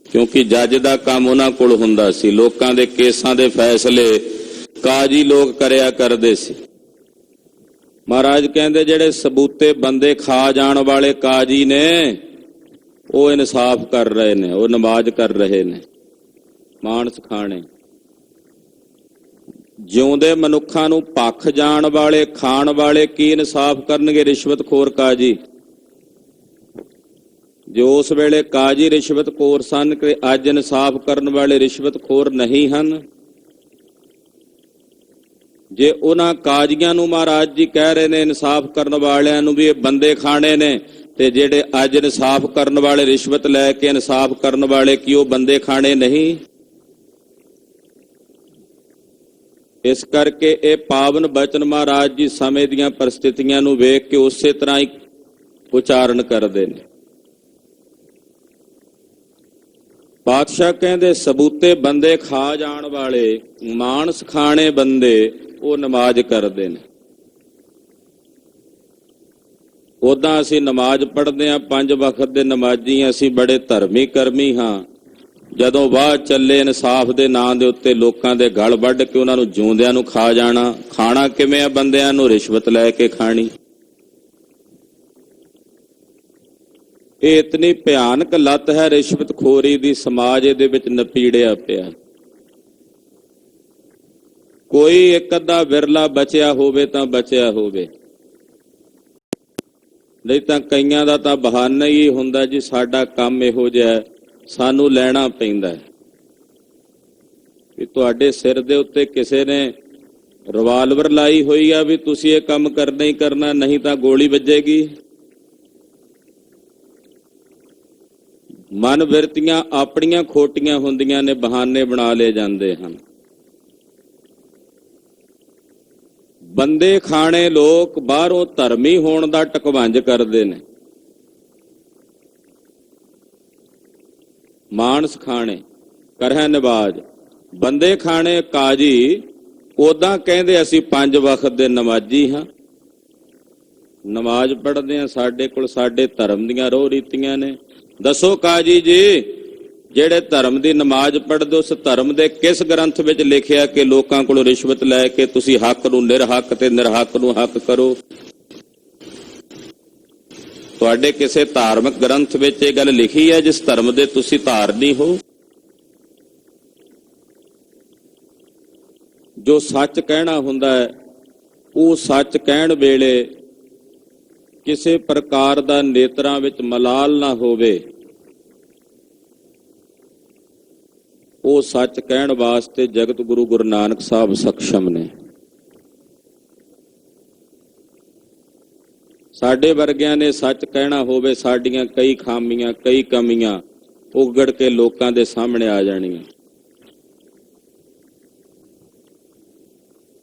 ਕਿਉਂਕਿ ਜੱਜ ਦਾ ਕੰਮ ਉਹਨਾਂ ਕੋਲ ਹੁੰਦਾ ਸੀ, ਲੋਕਾਂ ਦੇ ਕੇਸਾਂ ਦੇ ਫੈਸਲੇ ਕਾਜੀ ਲੋਕ ਕਰਿਆ ਕਰਦੇ ਸੀ। ਮਹਾਰਾਜ ਕਹਿੰਦੇ ਜਿਹੜੇ ਸਬੂਤੇ ਬੰਦੇ ਖਾ ਜਾਣ ਵਾਲੇ ਕਾਜੀ ਨੇ, ਉਹ ਇਨਸਾਫ ਕਰ ਰਹੇ ਨੇ, ਉਹ ਨਮਾਜ਼ ਕਰ ਰਹੇ ਨੇ। ਮਾਨਸ ਖਾਣੇ, ਜਿਉਂਦੇ ਮਨੁੱਖਾਂ ਨੂੰ ਭੱਖ ਜਾਣ ਵਾਲੇ, ਖਾਣ ਵਾਲੇ ਕੀ ਇਨਸਾਫ ਕਰਨਗੇ? ਰਿਸ਼ਵਤਖੋਰ ਕਾਜੀ। ਜੋ ਉਸ ਵੇਲੇ ਕਾਜੀ ਰਿਸ਼ਵਤਖੋਰ ਸਨ, ਕਿ ਅੱਜ ਇਨਸਾਫ ਕਰਨ ਵਾਲੇ ਰਿਸ਼ਵਤਖੋਰ ਨਹੀਂ ਹਨ। ਜੇ ਉਹਨਾਂ ਕਾਜ਼ੀਆਂ ਨੂੰ ਮਹਾਰਾਜ ਜੀ ਕਹਿ ਰਹੇ ਨੇ, ਇਨਸਾਫ ਕਰਨ ਵਾਲਿਆਂ ਨੂੰ ਵੀ ਇਹ ਬੰਦੇ ਖਾਣੇ ਨੇ, ਤੇ ਜਿਹੜੇ ਅੱਜ ਇਨਸਾਫ ਕਰਨ ਵਾਲੇ, ਰਿਸ਼ਵਤ ਲੈ ਕੇ ਇਨਸਾਫ ਕਰਨ ਵਾਲੇ, ਕੀ ਉਹ ਬੰਦੇ ਖਾਣੇ ਨਹੀਂ? ਇਸ ਕਰਕੇ ਇਹ ਪਾਵਨ ਬਚਨ ਮਹਾਰਾਜ ਜੀ ਸਮੇਂ ਦੀਆਂ ਪਰਿਸਥਿਤੀਆਂ ਨੂੰ ਵੇਖ ਕੇ ਉਸੇ ਤਰ੍ਹਾਂ ਹੀ ਉਚਾਰਨ ਕਰਦੇ ਨੇ। ਪਾਤਸ਼ਾਹ ਕਹਿੰਦੇ ਸਬੂਤੇ ਬੰਦੇ ਖਾ ਜਾਣ ਵਾਲੇ, ਮਾਨਸ ਖਾਣੇ ਬੰਦੇ, ਉਹ ਨਮਾਜ਼ ਕਰਦੇ ਨੇ। ਉਦਾਂ ਅਸੀਂ ਨਮਾਜ਼ ਪੜ੍ਹਦੇ ਹਾਂ, 5 ਵਕਤ ਦੇ ਨਮਾਜ਼ੀ, ਅਸੀਂ ਬੜੇ ਧਰਮੀ ਕਰਮੀ ਹਾਂ। ਜਦੋਂ ਵਾਹ ਚੱਲੇ ਇਨਸਾਫ ਦੇ ਨਾਂ ਦੇ ਉੱਤੇ ਲੋਕਾਂ ਦੇ ਗਲ ਵੱਢ ਕੇ ਉਹਨਾਂ ਨੂੰ ਜਿਉਂਦਿਆਂ ਨੂੰ ਖਾ ਜਾਣਾ। ਖਾਣਾ ਕਿਵੇਂ ਆ? ਬੰਦਿਆਂ ਨੂੰ ਰਿਸ਼ਵਤ ਲੈ ਕੇ ਖਾਣੀ। ਇਹ ਇਤਨੀ ਭਿਆਨਕ ਲੱਤ ਹੈ ਰਿਸ਼ਵਤਖੋਰੀ ਦੀ, ਸਮਾਜ ਇਹਦੇ ਵਿੱਚ ਨਪੀੜਿਆ ਪਿਆ। ਕੋਈ ਇੱਕ ਅੱਧਾ ਵਿਰਲਾ ਬਚਿਆ ਹੋਵੇ ਤਾਂ ਬਚਿਆ ਹੋਵੇ, ਨਹੀਂ ਤਾਂ ਕਈਆਂ ਦਾ ਤਾਂ ਬਹਾਨਾ ਹੀ ਹੁੰਦਾ ਜੀ, ਸਾਡਾ ਕੰਮ ਇਹੋ ਜਿਹਾ, ਸਾਨੂੰ ਲੈਣਾ ਪੈਂਦਾ ਹੈ। ਕਿ ਤੁਹਾਡੇ ਸਿਰ ਦੇ ਉੱਤੇ ਕਿਸੇ ਨੇ ਰਿਵਾਲਵਰ ਲਾਈ ਹੋਈ ਆ ਵੀ ਤੁਸੀਂ ਇਹ ਕੰਮ ਕਰਨਾ ਹੀ ਕਰਨਾ, ਨਹੀਂ ਤਾਂ ਗੋਲੀ ਵੱਜੇਗੀ। ਮਨ ਬਿਰਤੀਆਂ ਆਪਣੀਆਂ ਖੋਟੀਆਂ ਹੁੰਦੀਆਂ ਨੇ, ਬਹਾਨੇ ਬਣਾ ਲਏ ਜਾਂਦੇ ਹਨ। ਬੰਦੇ ਖਾਣੇ ਲੋਕ ਬਾਹਰੋਂ ਧਰਮੀ ਹੋਣ ਦਾ ਟਕਵੰਜ ਕਰਦੇ ਨੇ। ਮਾਨਸ ਖਾਣੇ ਕਰਹਿ ਨਿਵਾਜ, ਬੰਦੇ ਖਾਣੇ ਕਾਜੀ। ਉਦਾਂ ਕਹਿੰਦੇ ਅਸੀਂ 5 ਵਕਤ ਦੇ ਨਮਾਜ਼ੀ ਹਾਂ, ਨਮਾਜ਼ ਪੜ੍ਹਦੇ ਹਾਂ, ਸਾਡੇ ਕੋਲ ਸਾਡੇ ਧਰਮ ਦੀਆਂ ਰੋਹ ਰੀਤੀਆਂ ਨੇ। ਦੱਸੋ ਕਾਜੀ ਜੀ, ਜਿਹੜੇ ਧਰਮ ਦੀ ਨਮਾਜ਼ ਪੜ੍ਹਦੇ, ਉਸ ਧਰਮ ਦੇ ਕਿਸ ਗ੍ਰੰਥ ਵਿੱਚ ਲਿਖਿਆ ਕਿ ਲੋਕਾਂ ਕੋਲੋਂ ਰਿਸ਼ਵਤ ਲੈ ਕੇ ਤੁਸੀਂ ਹੱਕ ਨੂੰ ਨਿਰਹੱਕ ਤੇ ਨਿਰਹੱਕ ਨੂੰ ਹੱਕ ਕਰੋ? ਤੁਹਾਡੇ ਕਿਸੇ ਧਾਰਮਿਕ ਗ੍ਰੰਥ ਵਿੱਚ ਇਹ ਗੱਲ ਲਿਖੀ ਹੈ ਜਿਸ ਧਰਮ ਦੇ ਤੁਸੀਂ ਧਾਰਨੀ ਹੋ? ਜੋ ਸੱਚ ਕਹਿਣਾ ਹੁੰਦਾ ਹੈ, ਉਹ ਸੱਚ ਕਹਿਣ ਵੇਲੇ ਕਿਸੇ ਪ੍ਰਕਾਰ ਦਾ ਨੇਤਰਾਂ ਵਿੱਚ ਮਲਾਲ ਨਾ ਹੋਵੇ, ਉਹ ਸੱਚ ਕਹਿਣ ਵਾਸਤੇ ਜਗਤ ਗੁਰੂ ਗੁਰੂ ਨਾਨਕ ਸਾਹਿਬ ਸક્ષਮ ਨੇ। ਸਾਡੇ ਵਰਗਿਆਂ ਨੇ ਸੱਚ ਕਹਿਣਾ ਹੋਵੇ, ਸਾਡੀਆਂ ਕਈ ਖਾਮੀਆਂ, ਕਈ ਕਮੀਆਂ ਉਗੜ ਕੇ ਲੋਕਾਂ ਦੇ ਸਾਹਮਣੇ ਆ ਜਾਣੀਆਂ।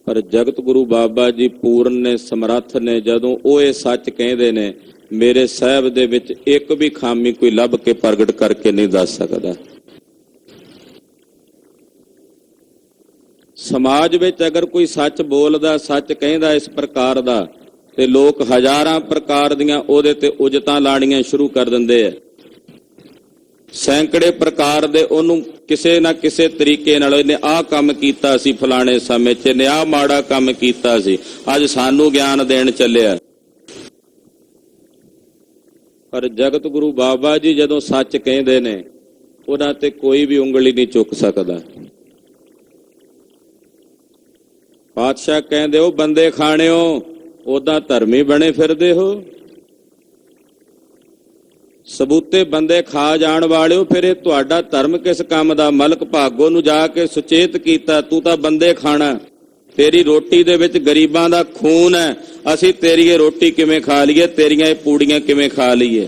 ਪਰ ਜਗਤ ਗੁਰੂ ਬਾਬਾ ਜੀ ਪੂਰਨ ਨੇ, ਸਮਰੱਥ ਨੇ। ਜਦੋਂ ਉਹ ਇਹ ਸੱਚ ਕਹਿੰਦੇ ਨੇ, ਮੇਰੇ ਸਾਹਿਬ ਦੇ ਵਿੱਚ ਇੱਕ ਵੀ ਖਾਮੀ ਕੋਈ ਲੱਭ ਕੇ ਪ੍ਰਗਟ ਕਰਕੇ ਨਹੀਂ ਦੱਸ ਸਕਦਾ। ਸਮਾਜ ਵਿੱਚ ਅਗਰ ਕੋਈ ਸੱਚ ਬੋਲਦਾ, ਸੱਚ ਕਹਿੰਦਾ ਇਸ ਪ੍ਰਕਾਰ ਦਾ, ਤੇ ਲੋਕ ਹਜ਼ਾਰਾਂ ਪ੍ਰਕਾਰ ਦੀਆਂ ਉਹਦੇ ਤੇ ਉਜਤਾਂ ਲਾਣੀਆਂ ਸ਼ੁਰੂ ਕਰ ਦਿੰਦੇ ਆ। ਸੈਂਕੜੇ ਪ੍ਰਕਾਰ ਦੇ ਉਹਨੂੰ ਕਿਸੇ ਨਾ ਕਿਸੇ ਤਰੀਕੇ ਨਾਲ, ਇਹਨੇ ਆਹ ਕੰਮ ਕੀਤਾ ਸੀ ਫਲਾਣੇ ਸਮੇਂ 'ਚ, ਇਹਨੇ ਆਹ ਮਾੜਾ ਕੰਮ ਕੀਤਾ ਸੀ, ਅੱਜ ਸਾਨੂੰ ਗਿਆਨ ਦੇਣ ਚੱਲਿਆ। ਪਰ ਜਗਤ ਗੁਰੂ ਬਾਬਾ ਜੀ ਜਦੋਂ ਸੱਚ ਕਹਿੰਦੇ ਨੇ, ਉਹਨਾਂ ਤੇ ਕੋਈ ਵੀ ਉਂਗਲੀ ਨਹੀਂ ਚੁੱਕ ਸਕਦਾ। ਪਾਤਸ਼ਾਹ ਕਹਿੰਦੇ, ਉਹ ਬੰਦੇ ਖਾਣਿਓ, ਉਦਾਂ ਧਰਮੀ ਬਣੇ ਫਿਰਦੇ ਹੋ। ਸਬੂਤੇ ਬੰਦੇ ਖਾ ਜਾਣ ਵਾਲਿਓ, ਫਿਰ ਇਹ ਤੁਹਾਡਾ ਧਰਮ ਕਿਸ ਕੰਮ ਦਾ? ਮਲਕ ਭਾਗੋ ਨੂੰ ਜਾ ਕੇ ਸੁਚੇਤ ਕੀਤਾ, ਤੂੰ ਤਾਂ ਬੰਦੇ ਖਾਣਾ, ਤੇਰੀ ਰੋਟੀ ਦੇ ਵਿੱਚ ਗਰੀਬਾਂ ਦਾ ਖੂਨ ਹੈ, ਅਸੀਂ ਤੇਰੀ ਇਹ ਰੋਟੀ ਕਿਵੇਂ ਖਾ ਲਈਏ, ਤੇਰੀਆਂ ਇਹ ਪੂੜੀਆਂ ਕਿਵੇਂ ਖਾ ਲਈਏ।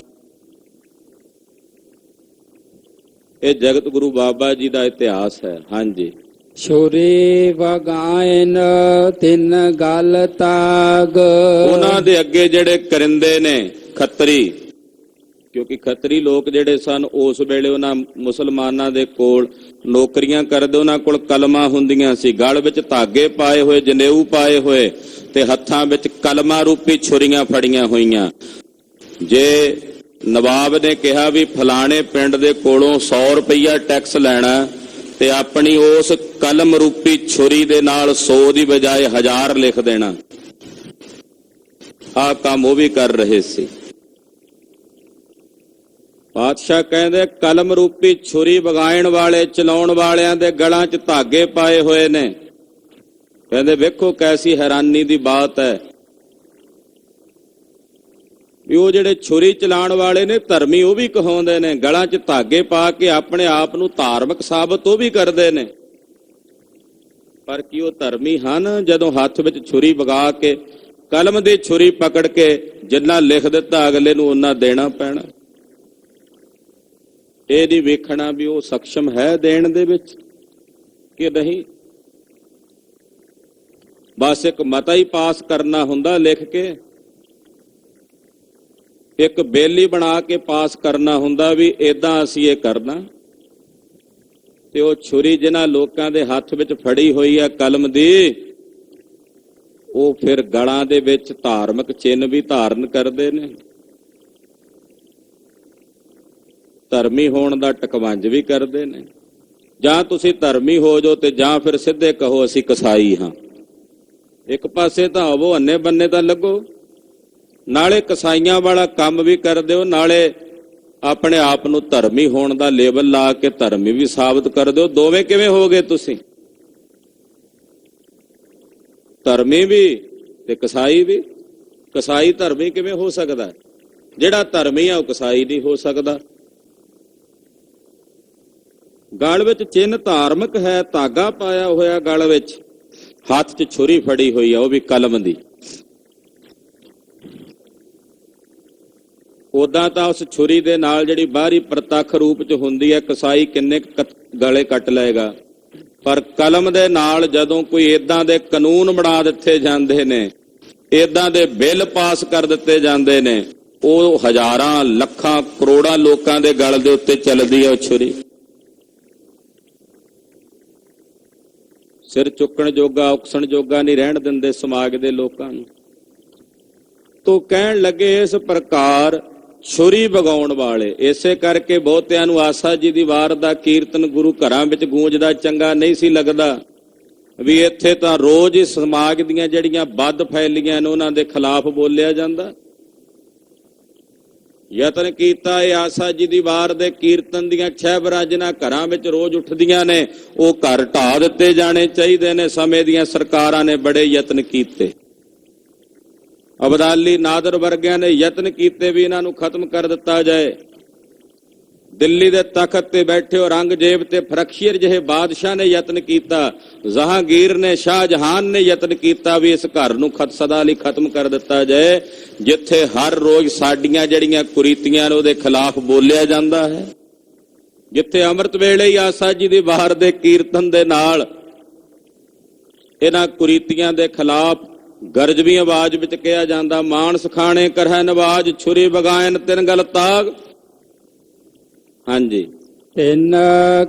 ਇਹ ਜਗਤ ਗੁਰੂ ਬਾਬਾ ਜੀ ਦਾ ਇਤਿਹਾਸ ਹੈ। ਹਾਂਜੀ। ਛੁਰੀ ਵਗਾਇਨ ਤਿੰਨ ਗਲ ਤਾਗ। ਉਹਨਾਂ ਦੇ ਅੱਗੇ ਜਿਹੜੇ ਕਰਿੰਦੇ ਨੇ, ਖੱਤਰੀ, ਕਿਉਂਕਿ ਖੱਤਰੀ ਲੋਕ ਜਿਹੜੇ ਸਨ ਉਸ ਵੇਲੇ ਉਹਨਾਂ ਮੁਸਲਮਾਨਾਂ ਦੇ ਕੋਲ ਨੌਕਰੀਆਂ ਕਰਦੇ, ਉਹਨਾਂ ਕੋਲ ਕਲਮਾਂ ਹੁੰਦੀਆਂ ਸੀ, ਗਲ ਵਿੱਚ ਧਾਗੇ ਪਾਏ ਹੋਏ, ਜਨੇਊ ਪਾਏ ਹੋਏ, ਤੇ ਹੱਥਾਂ ਵਿੱਚ ਕਲਮਾਂ ਰੂਪੀ ਛੁਰੀਆਂ ਫੜੀਆਂ ਹੋਈਆਂ। ਜੇ ਨਵਾਬ ਨੇ ਕਿਹਾ ਵੀ ਫਲਾਣੇ ਪਿੰਡ ਦੇ ਕੋਲੋਂ 100 ਰੁਪਈਆ ਟੈਕਸ ਲੈਣਾ, ਤੇ ਆਪਣੀ ਉਸ ਕਲਮ ਰੂਪੀ ਛੁਰੀ ਦੇ ਨਾਲ 100 ਦੀ ਬਜਾਏ 1000 ਲਿਖ ਦੇਣਾ। ਆਹ ਕੰਮ ਉਹ ਵੀ ਕਰ ਰਹੇ ਸੀ। ਪਾਤਸ਼ਾਹ ਕਹਿੰਦੇ, ਕਲਮ ਰੂਪੀ ਛੁਰੀ ਵਗਾਉਣ ਵਾਲੇ, ਚਲਾਉਣ ਵਾਲਿਆਂ ਦੇ ਗਲਾਂ 'ਚ ਧਾਗੇ ਪਾਏ ਹੋਏ ਨੇ। ਕਹਿੰਦੇ, ਵੇਖੋ ਕੈਸੀ ਹੈਰਾਨੀ ਦੀ ਬਾਤ ਹੈ ਵੀ ਉਹ ਜਿਹੜੇ ਛੁਰੀ ਚਲਾਉਣ ਵਾਲੇ ਨੇ, ਧਰਮੀ ਉਹ ਵੀ ਕਹਾਉਂਦੇ ਨੇ, ਗਲਾਂ 'ਚ ਧਾਗੇ ਪਾ ਕੇ ਆਪਣੇ ਆਪ ਨੂੰ ਧਾਰਮਿਕ ਸਾਬਤ ਉਹ ਵੀ ਕਰਦੇ ਨੇ। ਪਰ ਕੀ ਉਹ ਧਰਮੀ ਹਨ? ਜਦੋਂ ਹੱਥ ਵਿੱਚ ਛੁਰੀ ਵਗਾ ਕੇ, ਕਲਮ ਦੀ ਛੁਰੀ ਪਕੜ ਕੇ ਜਿੰਨਾ ਲਿਖ ਦਿੱਤਾ ਅਗਲੇ ਨੂੰ ਉਹਨਾਂ ਦੇਣਾ ਪੈਣਾ। ਇਹ ਨਹੀਂ ਵੇਖਣਾ ਵੀ ਉਹ ਸક્ષਮ ਹੈ ਦੇਣ ਦੇ ਵਿੱਚ ਕਿ ਨਹੀਂ। ਬਸ ਇੱਕ ਮਤਾ ਹੀ ਪਾਸ ਕਰਨਾ ਹੁੰਦਾ ਲਿਖ ਕੇ, ਇੱਕ ਬਿੱਲ ਹੀ ਬਣਾ ਕੇ ਪਾਸ ਕਰਨਾ ਹੁੰਦਾ ਵੀ ਏਦਾਂ ਅਸੀਂ ਇਹ ਕਰਨਾ। ਤੇ ਉਹ ਛੁਰੀ ਜਿਨ੍ਹਾਂ ਲੋਕਾਂ ਦੇ ਹੱਥ ਵਿੱਚ ਫੜੀ ਹੋਈ ਹੈ ਕਲਮ ਦੀ, ਉਹ ਫਿਰ ਗਲਾਂ ਦੇ ਵਿੱਚ ਧਾਰਮਿਕ ਚਿੰਨ੍ਹ ਵੀ ਧਾਰਨ ਕਰਦੇ ਨੇ, ਧਰਮੀ ਹੋਣ ਦਾ ਟਕਵੰਜ ਵੀ ਕਰਦੇ ਨੇ। ਜਾਂ ਤੁਸੀਂ ਧਰਮੀ ਹੋ ਜਾਓ ਤੇ ਜਾਂ ਫਿਰ ਸਿੱਧੇ ਕਹੋ ਅਸੀਂ ਕਸਾਈ ਹਾਂ। ਇੱਕ ਪਾਸੇ ਤਾਂ ਹੋਵੋ, ਅੰਨੇ ਬੰਨੇ ਤਾਂ ਲੱਗੋ, ਨਾਲੇ ਕਸਾਈਆਂ ਵਾਲਾ ਕੰਮ ਵੀ ਕਰਦੇ ਹੋ, ਨਾਲੇ ਆਪਣੇ ਆਪ ਨੂੰ ਧਰਮੀ ਹੋਣ ਦਾ ਲੇਬਲ ਲਾ ਕੇ ਧਰਮੀ ਵੀ ਸਾਬਤ ਕਰ ਦਿਓ। ਦੋਵੇਂ ਕਿਵੇਂ ਹੋਗੇ ਤੁਸੀਂ? ਧਰਮੀ ਵੀ ਤੇ ਕਸਾਈ ਵੀ। ਕਸਾਈ ਧਰਮੀ ਕਿਵੇਂ ਹੋ ਸਕਦਾ? ਜਿਹੜਾ ਧਰਮੀ ਆ ਉਹ ਕਸਾਈ ਨਹੀਂ ਹੋ ਸਕਦਾ। ਗਲ ਵਿੱਚ ਚਿੰਨ੍ਹ ਧਾਰਮਿਕ ਹੈ, ਧਾਗਾ ਪਾਇਆ ਹੋਇਆ ਗਲ ਵਿੱਚ, ਹੱਥ 'ਚ ਛੁਰੀ ਫੜੀ ਹੋਈ ਆ, ਉਹ ਵੀ ਕਲਮ ਦੀ। ਉਦਾਂ ਤਾਂ ਉਸ ਛੁਰੀ ਦੇ ਨਾਲ ਜਿਹੜੀ ਬਾਹਰੀ ਪ੍ਰਤੱਖ ਰੂਪ 'ਚ ਹੁੰਦੀ ਹੈ, ਕਸਾਈ ਕਿੰਨੇ ਗਲੇ ਕੱਟ ਲਏਗਾ, ਪਰ ਕਲਮ ਦੇ ਨਾਲ ਜਦੋਂ ਕੋਈ ਏਦਾਂ ਦੇ ਕਾਨੂੰਨ ਬਣਾ ਦਿੱਤੇ ਜਾਂਦੇ ਨੇ, ਏਦਾਂ ਦੇ ਬਿੱਲ ਪਾਸ ਕਰ ਦਿੱਤੇ ਜਾਂਦੇ ਨੇ, ਉਹ ਹਜ਼ਾਰਾਂ, ਲੱਖਾਂ, ਕਰੋੜਾਂ ਲੋਕਾਂ ਦੇ ਗਲ ਦੇ ਉੱਤੇ ਚੱਲਦੀ ਹੈ ਉਹ ਛੁਰੀ। ਸਿਰ ਚੁੱਕਣ ਜੋਗਾ, ਉਕਸਣ ਜੋਗਾ ਨਹੀਂ ਰਹਿਣ ਦਿੰਦੇ ਸਮਾਜ ਦੇ ਲੋਕਾਂ ਨੂੰ। ਤੋ ਕਹਿਣ ਲੱਗੇ, ਇਸ ਪ੍ਰਕਾਰ ਛੁਰੀ ਵਗਾਉਣ ਵਾਲੇ, ਇਸੇ ਕਰਕੇ ਬਹੁਤਿਆਂ ਨੂੰ ਆਸਾ ਜੀ ਦੀ ਵਾਰ ਦਾ ਕੀਰਤਨ ਗੁਰੂ ਘਰਾਂ ਵਿੱਚ ਗੂੰਜਦਾ ਚੰਗਾ ਨਹੀਂ ਸੀ ਲੱਗਦਾ, ਵੀ ਇੱਥੇ ਤਾਂ ਰੋਜ਼ ਹੀ ਸਮਾਜ ਦੀਆਂ ਜਿਹੜੀਆਂ ਵੱਧ ਫੈਲੀਆਂ ਨੇ ਉਹਨਾਂ ਦੇ ਖਿਲਾਫ ਬੋਲਿਆ ਜਾਂਦਾ। ਯਤਨ ਕੀਤਾ ਇਹ ਆਸਾ ਜੀ ਦੀ ਵਾਰ ਦੇ ਕੀਰਤਨ ਦੀਆਂ ਛਹਿਬਰਾਂ ਜਿਨ੍ਹਾਂ ਘਰਾਂ ਵਿੱਚ ਰੋਜ਼ ਉੱਠਦੀਆਂ ਨੇ, ਉਹ ਘਰ ਢਾਹ ਦਿੱਤੇ ਜਾਣੇ ਚਾਹੀਦੇ ਨੇ। ਸਮੇਂ ਦੀਆਂ ਸਰਕਾਰਾਂ ਨੇ ਬੜੇ ਯਤਨ ਕੀਤੇ, ਅਬਦਾਲੀ, ਨਾਦਰ ਵਰਗਿਆਂ ਨੇ ਯਤਨ ਕੀਤੇ ਵੀ ਇਹਨਾਂ ਨੂੰ ਖਤਮ ਕਰ ਦਿੱਤਾ ਜਾਏ। ਦਿੱਲੀ ਦੇ ਤਖਤ ਤੇ ਬੈਠੇ ਔਰੰਗਜ਼ੇਬ ਤੇ ਫਰਖਸ਼ੀਰ ਜਿਹੇ ਬਾਦਸ਼ਾਹ ਨੇ ਯਤਨ ਕੀਤਾ, ਜਹਾਂਗੀਰ ਨੇ, ਸ਼ਾਹਜਹਾਨ ਨੇ ਯਤਨ ਕੀਤਾ ਵੀ ਇਸ ਘਰ ਨੂੰ ਸਦਾ ਲਈ ਖਤਮ ਕਰ ਦਿੱਤਾ ਜਾਏ, ਜਿੱਥੇ ਹਰ ਰੋਜ਼ ਸਾਡੀਆਂ ਜਿਹੜੀਆਂ ਕੁਰੀਤੀਆਂ ਨੇ ਉਹਦੇ ਖਿਲਾਫ ਬੋਲਿਆ ਜਾਂਦਾ ਹੈ, ਜਿੱਥੇ ਅੰਮ੍ਰਿਤ ਵੇਲੇ ਹੀ ਆਸਾ ਜੀ ਦੀ ਬਾਹਰ ਦੇ ਕੀਰਤਨ ਦੇ ਨਾਲ ਇਹਨਾਂ ਕੁਰੀਤੀਆਂ ਦੇ ਖਿਲਾਫ ਗਰਜਵੀਂ ਆਵਾਜ਼ ਵਿੱਚ ਕਿਹਾ ਜਾਂਦਾ, ਮਾਨਸ ਖਾਣੇ ਕਰਹਿ ਨਵਾਜ, ਛੁਰੀ ਬਗਾਇਨ ਤਿਨ ਗਲ ਤਾਗ। ਹਾਂਜੀ, ਤਿਨ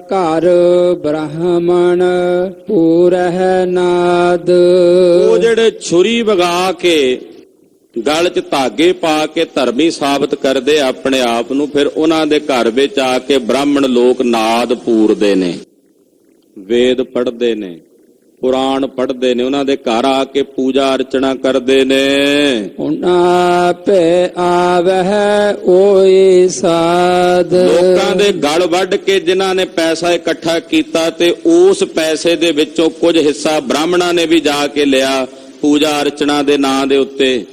ਘਰ ਬ੍ਰਾਹਮਣ ਪੂਰਹਿ ਨਾਦ। ਉਹ ਜਿਹੜੇ ਛੁਰੀ ਵਗਾ ਕੇ ਗਲ 'ਚ ਧਾਗੇ ਪਾ ਕੇ ਧਰਮੀ ਸਾਬਤ ਕਰਦੇ ਆਪਣੇ ਆਪ ਨੂੰ, ਫਿਰ ਉਹਨਾਂ ਦੇ ਘਰ ਵਿੱਚ ਆ ਕੇ ਬ੍ਰਾਹਮਣ ਲੋਕ ਨਾਦ ਪੂਰਦੇ ਨੇ, ਵੇਦ ਪੜ੍ਹਦੇ ਨੇ, ਪੁਰਾਣ ਪੜ੍ਹਦੇ ਨੇ, ਉਹਨਾਂ ਦੇ ਘਰ ਆ ਕੇ ਪੂਜਾ ਅਰਚਨਾ ਕਰਦੇ ਨੇ। ਉਹਨਾਂ ਪੇ ਆਵਹਿ ਓਏ ਸਾਧ। ਲੋਕਾਂ ਦੇ ਗਲ ਵੱਢ ਕੇ ਜਿਨ੍ਹਾਂ ਨੇ ਪੈਸਾ ਇਕੱਠਾ ਕੀਤਾ ਤੇ ਉਸ ਪੈਸੇ ਦੇ ਵਿੱਚੋਂ ਕੁਝ ਹਿੱਸਾ ਬ੍ਰਾਹਮਣਾਂ ਨੇ ਵੀ ਜਾ ਕੇ ਲਿਆ ਪੂਜਾ ਅਰਚਨਾ ਦੇ ਨਾਂ ਦੇ ਉੱਤੇ।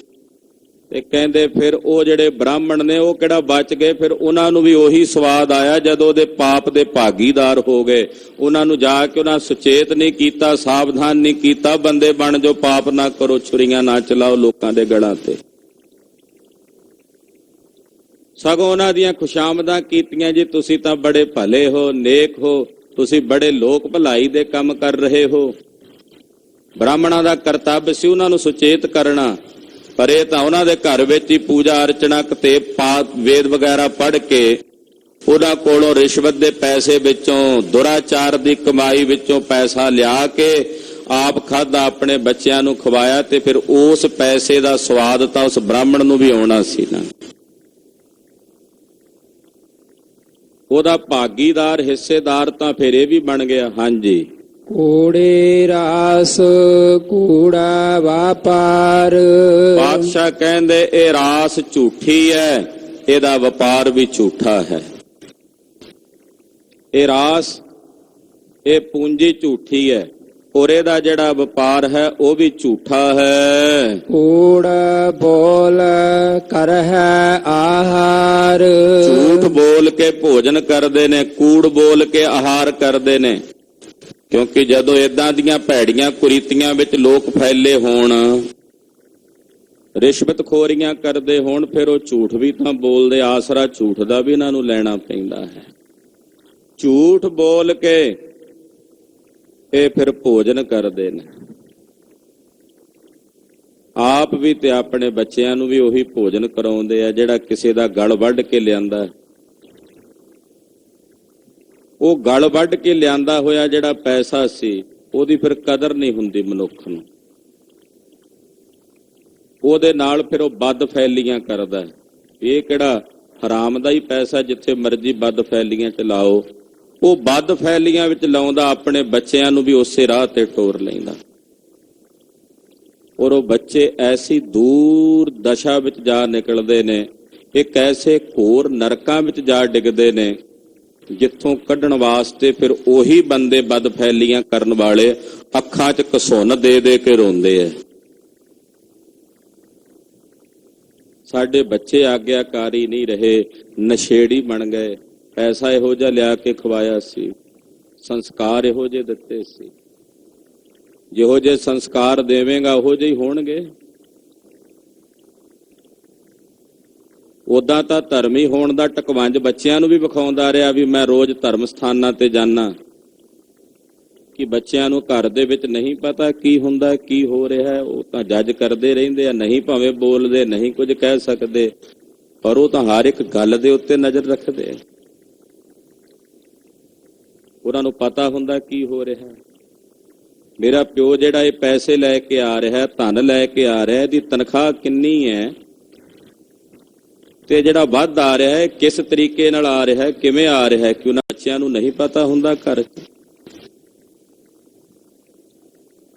ਤੇ ਕਹਿੰਦੇ ਫਿਰ ਉਹ ਜਿਹੜੇ ਬ੍ਰਾਹਮਣ ਨੇ ਉਹ ਕਿਹੜਾ ਬਚ ਗਏ, ਫਿਰ ਉਹਨਾਂ ਨੂੰ ਵੀ ਉਹੀ ਸਵਾਦ ਆਇਆ ਜਦੋਂ ਉਹਦੇ ਪਾਪ ਦੇ ਭਾਗੀਦਾਰ ਹੋ ਗਏ। ਉਹਨਾਂ ਨੂੰ ਜਾ ਕੇ ਉਹਨਾਂ ਸੁਚੇਤ ਨਹੀਂ ਕੀਤਾ, ਸਾਵਧਾਨ ਨਹੀਂ ਕੀਤਾ, ਬੰਦੇ ਬਣ ਜੋ, ਪਾਪ ਨਾ ਕਰੋ, ਛੁਰੀਆਂ ਨਾ ਚਲਾਓ ਲੋਕਾਂ ਦੇ ਗਲਾਂ ਤੇ। ਸਗੋਂ ਉਹਨਾਂ ਦੀਆਂ ਖੁਸ਼ਾਮਦਾਂ ਕੀਤੀਆਂ, ਜੀ ਤੁਸੀਂ ਤਾਂ ਬੜੇ ਭਲੇ ਹੋ, ਨੇਕ ਹੋ, ਤੁਸੀਂ ਬੜੇ ਲੋਕ ਭਲਾਈ ਦੇ ਕੰਮ ਕਰ ਰਹੇ ਹੋ। ਬ੍ਰਾਹਮਣਾਂ ਦਾ ਕਰਤੱਵ ਸੀ ਉਹਨਾਂ ਨੂੰ ਸੁਚੇਤ ਕਰਨਾ, ਪਰ ਇਹ ਤਾਂ ਉਹਨਾਂ ਦੇ ਘਰ ਵਿੱਚ ਹੀ ਪੂਜਾ ਅਰਚਨਾ ਤੇ ਪਾਠ ਵੇਦ ਵਗੈਰਾ ਪੜ੍ਹ ਕੇ ਉਹਨਾਂ ਕੋਲੋਂ ਰਿਸ਼ਵਤ ਦੇ ਪੈਸੇ ਵਿੱਚੋਂ, ਦੁਰਾਚਾਰ ਦੀ ਕਮਾਈ ਵਿੱਚੋਂ ਪੈਸਾ ਲਿਆ ਕੇ ਆਪ ਖਾਧਾ, ਆਪਣੇ ਬੱਚਿਆਂ ਨੂੰ ਖਵਾਇਆ, ਤੇ ਫਿਰ ਉਸ ਪੈਸੇ ਦਾ ਸਵਾਦ ਤਾਂ ਉਸ ਬ੍ਰਾਹਮਣ ਨੂੰ ਵੀ ਆਉਣਾ ਸੀ ਨਾ। ਉਹਦਾ ਭਾਗੀਦਾਰ, ਹਿੱਸੇਦਾਰ ਤਾਂ ਫਿਰ ਇਹ ਵੀ ਬਣ ਗਿਆ। ਹਾਂਜੀ, ਕੂੜੇ ਰਾਸ ਕੂੜਾ ਵਾਪਾਰ। ਪਾਤਸ਼ਾਹ ਕਹਿੰਦੇ ਇਹ ਰਾਸ ਝੂਠੀ ਹੈ, ਇਹਦਾ ਵਪਾਰ ਵੀ ਝੂਠਾ ਹੈ। ਇਹ ਰਾਸ, ਇਹ ਪੂੰਜੀ ਝੂਠੀ ਹੈ, ਔਰ ਇਹਦਾ ਜਿਹੜਾ ਵਪਾਰ ਹੈ ਉਹ ਵੀ ਝੂਠਾ ਹੈ। ਕੂੜ ਬੋਲ ਕਰਹਿ ਆਹਾਰ। ਝੂਠ ਬੋਲ ਕੇ ਭੋਜਨ ਕਰਦੇ ਨੇ, ਕੂੜ ਬੋਲ ਕੇ ਆਹਾਰ ਕਰਦੇ ਨੇ। ਕਿਉਂਕਿ ਜਦੋਂ ਏਦਾਂ ਦੀਆਂ ਭੈੜੀਆਂ ਕੁਰੀਤੀਆਂ ਵਿੱਚ ਲੋਕ ਫੈਲੇ ਹੋਣ, ਰਿਸ਼ਵਤਖੋਰੀਆਂ ਕਰਦੇ ਹੋਣ, ਫਿਰ ਉਹ ਝੂਠ ਵੀ ਤਾਂ ਬੋਲਦੇ, ਆਸਰਾ ਝੂਠ ਦਾ ਵੀ ਇਹਨਾਂ ਨੂੰ ਲੈਣਾ ਪੈਂਦਾ ਹੈ। ਝੂਠ ਬੋਲ ਕੇ ਇਹ ਫਿਰ ਭੋਜਨ ਕਰਦੇ ਨੇ, ਆਪ ਵੀ ਤੇ ਆਪਣੇ ਬੱਚਿਆਂ ਨੂੰ ਵੀ ਉਹੀ ਭੋਜਨ ਕਰਾਉਂਦੇ ਆ ਜਿਹੜਾ ਕਿਸੇ ਦਾ ਗਲ ਵੱਢ ਕੇ ਲਿਆਂਦਾ। ਉਹ ਗਲ ਵੱਢ ਕੇ ਲਿਆਂਦਾ ਹੋਇਆ ਜਿਹੜਾ ਪੈਸਾ ਸੀ ਉਹਦੀ ਫਿਰ ਕਦਰ ਨਹੀਂ ਹੁੰਦੀ ਮਨੁੱਖ ਨੂੰ, ਉਹਦੇ ਨਾਲ ਫਿਰ ਉਹ ਬਦ ਫੈਲੀਆਂ ਕਰਦਾ। ਇਹ ਕਿਹੜਾ ਹਰਾਮ ਦਾ ਹੀ ਪੈਸਾ, ਜਿੱਥੇ ਮਰਜ਼ੀ ਬਦ ਫੈਲੀਆਂ ਚ ਲਾਓ। ਉਹ ਬਦ ਫੈਲੀਆਂ ਵਿੱਚ ਲਾਉਂਦਾ, ਆਪਣੇ ਬੱਚਿਆਂ ਨੂੰ ਵੀ ਉਸੇ ਰਾਹ ਤੇ ਟੋਰ ਲੈਂਦਾ, ਔਰ ਉਹ ਬੱਚੇ ਐਸੀ ਦੂਰ ਦਸ਼ਾ ਵਿੱਚ ਜਾ ਨਿਕਲਦੇ ਨੇ, ਇੱਕ ਐਸੇ ਘੋਰ ਨਰਕਾਂ ਵਿੱਚ ਜਾ ਡਿੱਗਦੇ ਨੇ ਜਿੱਥੋਂ ਕੱਢਣ ਵਾਸਤੇ ਫਿਰ ਉਹੀ ਬੰਦੇ ਬਦ ਫੈਲੀਆਂ ਕਰਨ ਵਾਲੇ ਅੱਖਾਂ 'ਚ ਘਸੁੰਨ ਦੇ ਦੇ ਕੇ ਰੋਂਦੇ ਐ। ਸਾਡੇ ਬੱਚੇ ਆਗਿਆਕਾਰੀ ਨਹੀਂ ਰਹੇ, ਨਸ਼ੇੜੀ ਬਣ ਗਏ। ਪੈਸਾ ਇਹੋ ਜਿਹਾ ਲਿਆ ਕੇ ਖਵਾਇਆ ਸੀ, ਸੰਸਕਾਰ ਇਹੋ ਜਿਹੇ ਦਿੱਤੇ ਸੀ। ਜਿਹੋ ਜਿਹੇ ਸੰਸਕਾਰ ਦੇਵੇਂਗਾ ਉਹੋ ਜਿਹੇ ਹੋਣਗੇ। ਉਦਾਂ ਤਾਂ ਧਰਮੀ ਹੋਣ ਦਾ ਟਕਵੰਜ ਬੱਚਿਆਂ ਨੂੰ ਵੀ ਵਿਖਾਉਂਦਾ ਰਿਹਾ ਵੀ ਮੈਂ ਰੋਜ਼ ਧਰਮ ਸਥਾਨਾਂ ਤੇ ਜਾਣਾ, ਕਿ ਬੱਚਿਆਂ ਨੂੰ ਘਰ ਦੇ ਵਿੱਚ ਨਹੀਂ ਪਤਾ ਕੀ ਹੁੰਦਾ, ਕੀ ਹੋ ਰਿਹਾ ਹੈ। ਉਹ ਤਾਂ ਜੱਜ ਕਰਦੇ ਰਹਿੰਦੇ ਆ, ਨਹੀਂ ਭਾਵੇਂ ਬੋਲਦੇ, ਨਹੀਂ ਕੁਝ ਕਹਿ ਸਕਦੇ, ਪਰ ਉਹ ਤਾਂ ਹਰ ਇੱਕ ਗੱਲ ਦੇ ਉੱਤੇ ਨਜ਼ਰ ਰੱਖਦੇ ਆ। ਉਹਨਾਂ ਨੂੰ ਪਤਾ ਹੁੰਦਾ ਕੀ ਹੋ ਰਿਹਾ। ਮੇਰਾ ਪਿਓ ਜਿਹੜਾ ਇਹ ਪੈਸੇ ਲੈ ਕੇ ਆ ਰਿਹਾ, ਧਨ ਲੈ ਕੇ ਆ ਰਿਹਾ, ਇਹਦੀ ਤਨਖਾਹ ਕਿੰਨੀ ਹੈ, ਤੇ ਜਿਹੜਾ ਵੱਧ ਆ ਰਿਹਾ ਹੈ ਕਿਸ ਤਰੀਕੇ ਨਾਲ ਆ ਰਿਹਾ ਹੈ, ਕਿਵੇਂ ਆ ਰਿਹਾ ਹੈ, ਕਿ ਉਹਨਾਂ ਬੱਚਿਆਂ ਨੂੰ ਨਹੀਂ ਪਤਾ ਹੁੰਦਾ ਘਰ 'ਚ।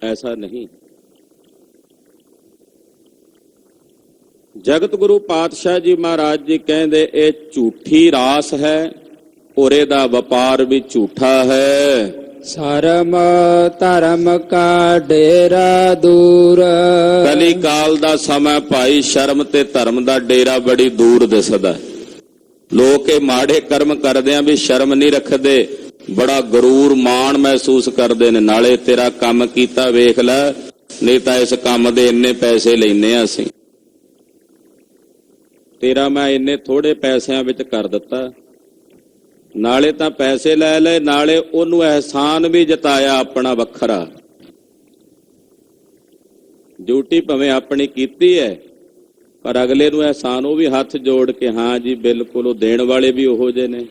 ਐਸਾ ਨਹੀਂ। ਜਗਤ ਗੁਰੂ ਪਾਤਸ਼ਾਹ ਜੀ ਮਹਾਰਾਜ ਜੀ ਕਹਿੰਦੇ ਇਹ ਝੂਠੀ ਰਾਸ ਹੈ, ਔਰ ਇਹਦਾ ਵਪਾਰ ਵੀ ਝੂਠਾ ਹੈ। ਸ਼ਰਮ ਧਰਮ ਕਾ ਡੇਰਾ ਦੂਰ। ਕਲੀ ਕਾਲ ਦਾ ਸਮਾਂ ਭਾਈ, ਸ਼ਰਮ ਤੇ ਧਰਮ ਦਾ ਡੇਰਾ ਬੜੀ ਦੂਰ ਦਿਸਦਾ। ਲੋਕ ਇਹ ਮਾੜੇ ਕਰਮ ਕਰਦਿਆਂ ਵੀ ਸ਼ਰਮ ਨਹੀਂ ਰੱਖਦੇ, ਬੜਾ ਗਰੂਰ ਮਾਣ ਮਹਿਸੂਸ ਕਰਦੇ ਨੇ। ਨਾਲੇ ਤੇਰਾ ਕੰਮ ਕੀਤਾ ਵੇਖ ਲੈ, ਨਹੀਂ ਤਾਂ ਇਸ ਕੰਮ ਦੇ ਇੰਨੇ ਪੈਸੇ ਲੈਨੇ ਆ ਅਸੀਂ, ਤੇਰਾ ਮੈਂ ਇੰਨੇ ਥੋੜੇ ਪੈਸਿਆਂ ਵਿੱਚ ਕਰ ਦਿੱਤਾ। ਨਾਲੇ ਤਾਂ ਪੈਸੇ ਲੈ ਲਏ, ਨਾਲੇ ਉਹਨੂੰ ਅਹਿਸਾਨ ਵੀ ਜਤਾਇਆ ਆਪਣਾ ਵੱਖਰਾ। ਡਿਊਟੀ ਭਾਵੇਂ ਆਪਣੀ ਕੀਤੀ ਹੈ, ਪਰ ਅਗਲੇ ਨੂੰ ਅਹਿਸਾਨ ਉਹ ਵੀ ਹੱਥ ਜੋੜ ਕੇ ਹਾਂ ਜੀ ਬਿਲਕੁਲ, ਉਹ ਦੇਣ ਵਾਲੇ ਵੀ ਉਹੋ ਜਿਹੇ ਨੇ।